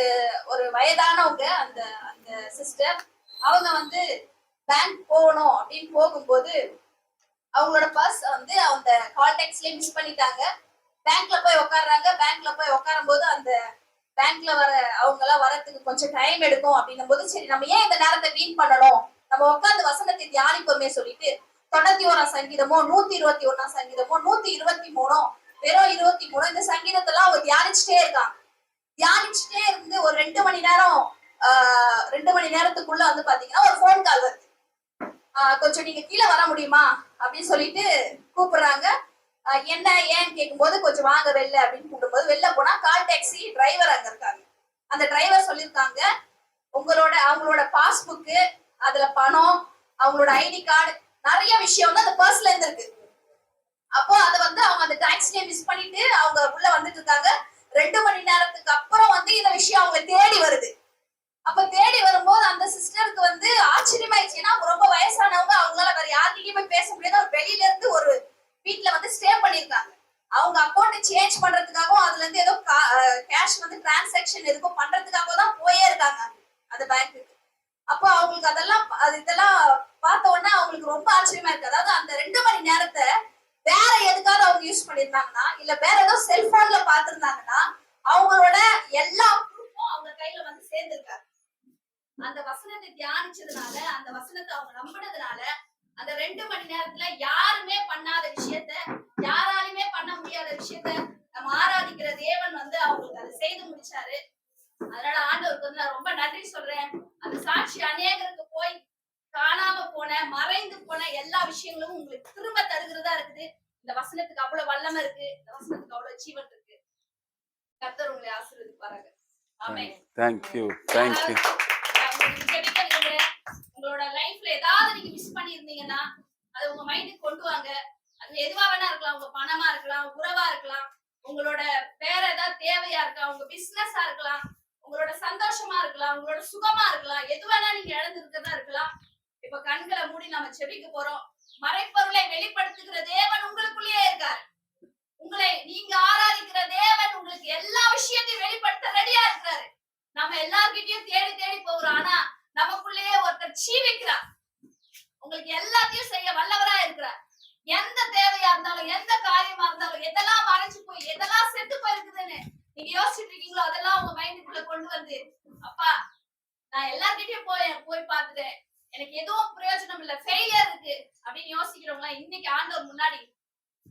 ஒரு வயதானவங்க அந்த அந்த சிஸ்டர், அவங்க வந்து பேங்க் போகணும் அப்படின்னு போகும்போது அவங்களோட பர்ஸ் வந்து அந்த கால்டெக்ஸ்லயே மிஸ் பண்ணிட்டாங்க. பேங்க்ல போய் உட்காடுறாங்க. பேங்க்ல போய் உட்காரும் போது அந்த பேங்க்ல வர அவங்க எல்லாம் வரதுக்கு கொஞ்சம் டைம் எடுக்கும் அப்படின்னும் போது சரி நம்ம ஏன் இந்த நேரத்தை வீண் பண்ணணும், நம்ம உட்காந்து வசனத்தை தியானிப்போமே சொல்லிட்டு 91 சங்கீதமோ 121 சங்கீதமோ 123 வெறும் 23 இந்த சங்கீதத்தெல்லாம் அவங்க தியானிச்சுட்டே இருக்காங்க. தியானிச்சுட்டே இருந்து ஒரு 2 மணி நேரம் 2 மணி நேரத்துக்குள்ள வந்து பாத்தீங்கன்னா ஒரு போன் கால் வருது. கொஞ்சம் நீங்க கீழே வர முடியுமா அப்படின்னு சொல்லிட்டு கூப்பிடுறாங்க. என்ன ஏன்னு கேட்கும்போது கொஞ்சம் வாங்க வெளில அப்படின்னு கூப்பிடும்போது வெளில போனா கால் டாக்ஸி டிரைவர் அங்க இருக்காங்க. அந்த டிரைவர் சொல்லியிருக்காங்க, அவங்களோட பாஸ்புக்கு, அதுல பணம், அவங்களோட ஐடி கார்டு, நிறைய விஷயம் வந்து அந்த பர்ஸ்ல இருந்து இருக்கு. அப்போ அதை வந்து அவங்க அந்த டாக்ஸியை மிஸ் பண்ணிட்டு அவங்க உள்ள வந்துட்டு இருக்காங்க. 2 மணி நேரத்துக்கு அப்புறம் வந்து இந்த விஷயம் அவங்க தேடி வருது. அப்ப தேடி வரும்போது அந்த சிஸ்டருக்கு வந்து ஆச்சரியமாயிடுச்சு. ஏன்னா அவங்க ரொம்ப வயசானவங்க, அவங்களால வேற யார்கிட்டயுமே பேச முடியாது. அவர் வெளியில இருந்து ஒரு வீட்டுல வந்து ஸ்டே பண்ணிருக்காங்க. அவங்க அக்கௌண்ட் சேஞ்ச் பண்றதுக்காகவும் அதுல இருந்து ஏதோ கேஷ் வந்து டிரான்சாக்சன் எதுக்கும் பண்றதுக்காக தான் போயே இருக்காங்க அந்த பேங்க்குக்கு. அப்போ அவங்களுக்கு இதெல்லாம் பார்த்த உடனே அவங்களுக்கு ரொம்ப ஆச்சரியமா இருக்கு. அதாவது அந்த 2 மணி நேரத்தை வேற எதுக்காவது அவங்க யூஸ் பண்ணிருந்தாங்கன்னா இல்ல வேற ஏதோ செல்போன்ல பாத்துருந்தாங்கன்னா அவங்களோட எல்லா ப்ரூஃபும் அவங்க கையில வந்து சேர்ந்திருக்காரு. அந்த வசனத்தை தியானிச்சதுனால, அந்த வசனத்தை அவங்க நம்பினதுனால அந்த 2 மணி நேரத்துல யாருமே பண்ணாத விஷயத்த, யாராலுமே பண்ண முடியாத விஷயத்த நம்ம ஆராதிக்கிற தேவன் வந்து அவங்களுக்கு அதை செய்து முடிச்சாரு. அதனால ஆண்டவருக்கு வந்து நான் ரொம்ப நன்றி சொல்றேன். அந்த சாட்சி அநேகருக்கு போய் காணாம போன மறைந்து போன எல்லா விஷயங்களும் உங்களுக்கு திரும்ப தருகிறதா இருக்குது. இந்த வசனத்துக்கு அவ்வளவு வல்லமை இருக்கு, இந்த வசனத்துக்கு அவ்வளவு ஜீவன் இருக்கு. கர்த்தர் உங்களை ஆசீர்வதிப்பாராங்க. ஆமென். Thank you. Thank you. உங்களோட லைஃப்ல ஏதாவது நீங்க மிஸ் பண்ணிருந்தீங்கன்னா அது உங்க மைண்டுக்கு கொண்டு வாங்க. அது எதுவா வேணா இருக்கலாம், உங்க பணமா இருக்கலாம், உறவா இருக்கலாம், உங்களோட வேற ஏதாவது தேவையா இருக்கலாம், உங்க பிசினஸா இருக்கலாம், உங்களோட சந்தோஷமா இருக்கலாம், உங்களோட சுகமா இருக்கலாம், எது வேணா நீங்க இழந்திருக்கிறதா இருக்கலாம். இப்ப கண்களை மூடி நம்ம செபிக்க போறோம். மறைப்பொருளை வெளிப்படுத்துகிற தேவன் உங்களுக்குள்ளேயே இருக்காரு. உங்களை நீங்க ஆராதிக்கிற தேவன் உங்களுக்கு எல்லா விஷயத்தையும் வெளிப்படுத்த ரெடியா இருக்கிறாரு. நம்ம எல்லார்கிட்டயும் தேடி தேடி போகிறோம், ஆனா நமக்குள்ளேயே ஒருத்தர் ஜீவிக்கிறார். உங்களுக்கு எல்லாத்தையும் செய்ய வல்லவரா இருக்கிறார். எந்த தேவையா இருந்தாலும், எந்த காரியமா இருந்தாலும், எதெல்லாம் மறைச்சு போய் எதெல்லாம் செத்து போயிருக்குதுன்னு நீங்க யோசிச்சுட்டு இருக்கீங்களோ அதெல்லாம் உங்க மைண்டுக்குள்ள கொண்டு வந்து, அப்பா நான் எல்லார்கிட்டயும் போய் பார்த்துட்டேன், எனக்கு எதுவும் பிரயோஜனம் இல்ல, ஃபெயிலியர் இருக்கு அப்படின்னு யோசிக்கிறவங்களா இன்னைக்கு ஆண்டவர் முன்னாடி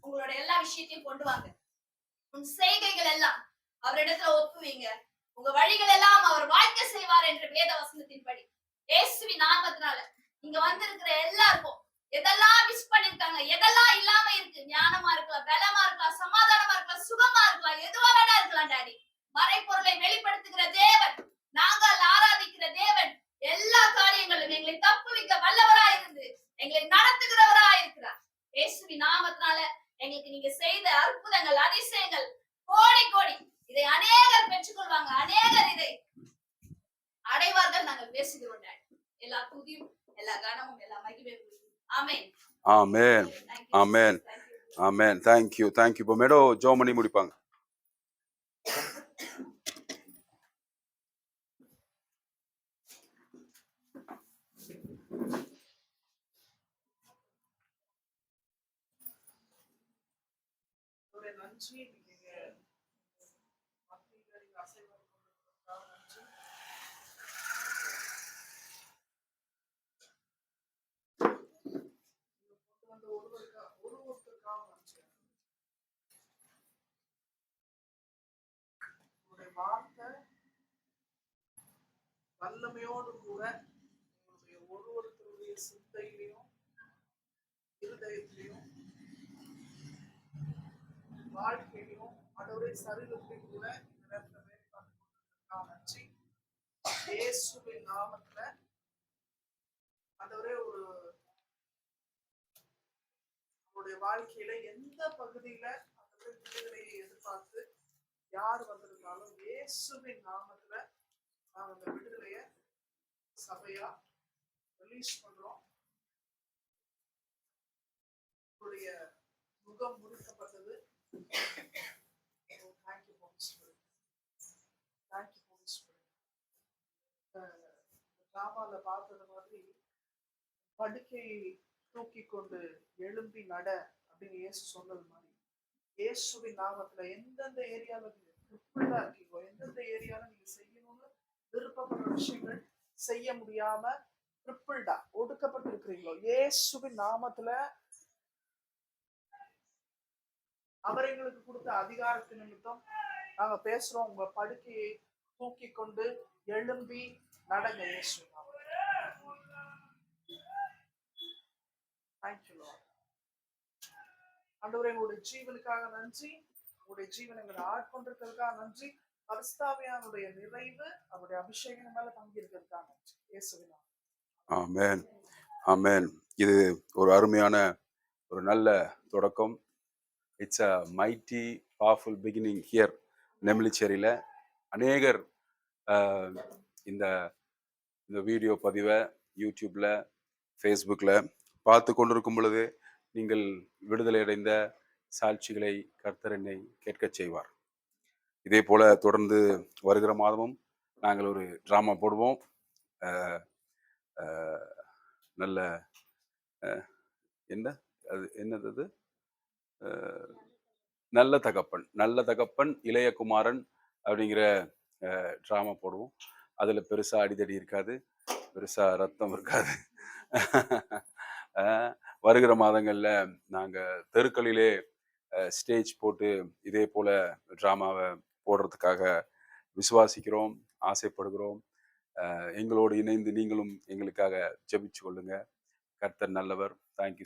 உங்களோட எல்லா விஷயத்தையும் கொண்டு வாங்க. உன் செய்கைகள் எல்லாம் அவரிடத்துல ஒப்புவீங்க. உங்க வழிகள் எல்லாம் அவர் வாய்க்க செய்வார் என்ற வேத வசனத்தின்படி இயேசுவின் நாமத்தினால இங்க வந்திருக்கிற எல்லாருக்கும் எதெல்லாம் மிஸ் பண்ணிருக்காங்க, எதெல்லாம் இல்லாம இருக்கு, ஞானமா இருக்கலாம், பலமா இருக்கலாம், சமாதானமா இருக்கலாம், சுகமா இருக்கலாம், எதுவா வேணா இருக்கலாம் டாடி. மறைப்பொருளை வெளிப்படுத்துகிற தேவன், நாங்கள் ஆராதிக்கிற தேவன், எல்லா காரியங்களும் எங்களை தப்புவிக்க வல்லவராயிருந்து எங்களை நடத்துகிறவராயிருக்கிறார். இயேசுவின் நாமத்தினால எங்களுக்கு நீங்க செய்த அற்புதங்கள், அதிசயங்கள் கோடி கோடி. இதை அநேகர் பெற்றுக்கொள்வாங்க, அநேகர் இதை அடைவார்கள். நாங்கள் பேசுகிறோம் டாடி. எல்லா துதியும், எல்லா கனமும், எல்லா மகிமையும். Amen. Amen. Amen. Amen. Thank you thank you. இப்போ மேடோ ஜோம் பண்ணி முடிப்பாங்க. நன்றி. நீங்க மத்தியில நீங்க அசைவம் கொண்டிருக்கிறதுக்காக நன்றி. கொண்டு வந்த ஒருவருக்காக நன்றி. உங்களுடைய வார்த்தை வல்லமையோடு கூட உங்களுடைய ஒருவருடைய சிந்தையிலையும் இருதயத்திலையும் வாழ்க்கையிலும் அதோடைய சரீரத்திலையும் கூட இந்த நேரத்துல வேலை பார்த்து கொண்டிருக்கிறதுக்காக நன்றி. இயேசுவின் நாமத்துல அதோடைய அவருடைய வாழ்க்கையில எந்த பகுதியில அந்த விடுதலையை எதிர்பார்த்து யார் வந்திருந்தாலும் இயேசுவின் நாமத்துல நாங்க அந்த விடுதலைய சபையா ரிலீஸ் பண்றோம். உங்களுடைய முகம் முறிக்கப்பட்டது. Thank you Holy Spirit. Thank you Holy Spirit. டிராமால பார்த்தது மாதிரி படுக்கை தூக்கி கொண்டு எழும்பி நட அப்படின்னு இயேசு சொன்னது மாதிரி இயேசுவின் நாமத்துல எந்தெந்த ஏரியால நீங்க ட்ரிப்பிளா இருக்கீங்களோ, எந்தெந்த ஏரியால நீங்க செய்யணும்னு விருப்பப்படுற விஷயங்கள் செய்ய முடியாம ட்ரிப்பிள்டா ஒடுக்கப்பட்டு இருக்கிறீங்களோ, இயேசுவின் நாமத்துல அவர் எங்களுக்கு கொடுத்த அதிகாரத்து நிமித்தம் நாங்க பேசுறோம். உங்க படுக்கையை தூக்கி கொண்டு எழும்பி நடங்க இயேசுவின் நாமத்துல. Thank you Lord. ஆண்டவரே, உங்களுடைய ஜீவனுக்காக நன்றி. உங்களுடைய ஜீவன் எங்களை ஆட்கொண்டிருக்கிறதுக்காக நன்றி. பரிசுத்தாவியானுடைய நிறைவு அவருடைய அபிஷேகம் மேல தங்கி இருக்கிறதுக்காக நன்றி. இயேசுவின் நாமத்தில். ஆமென். ஆமென். இது ஒரு அருமையான ஒரு நல்ல தொடக்கம். It's a mighty powerful beginning here நெமிலிச்சேரியில். அநேகர் இந்த இந்த வீடியோ பதிவை யூடியூப்பில், ஃபேஸ்புக்கில் பார்த்து கொண்டிருக்கும் பொழுது நீங்கள் விடுதலை அடைந்த சாட்சிகளை கர்த்தர் என்னை கேட்கச் செய்வார். இதே போல் தொடர்ந்து வருகிற மாதமும் நாங்கள் ஒரு ட்ராமா போடுவோம். நல்ல என்னது நல்ல தகப்பன் இளைய குமாரன் அப்படிங்கிற ட்ராமா போடுவோம். அதில் பெருசாக அடிதடி இருக்காது, பெருசாக ரத்தம் இருக்காது. வருகிற மாதங்களில் நாங்கள் தெருக்களிலே ஸ்டேஜ் போட்டு இதே போல் ட்ராமாவை போடுறதுக்காக விசுவாசிக்கிறோம், ஆசைப்படுகிறோம். எங்களோடு இணைந்து நீங்களும் எங்களுக்காக ஜெபிச்சு கொள்ளுங்க. கர்த்தர் நல்லவர். தேங்க்யூ.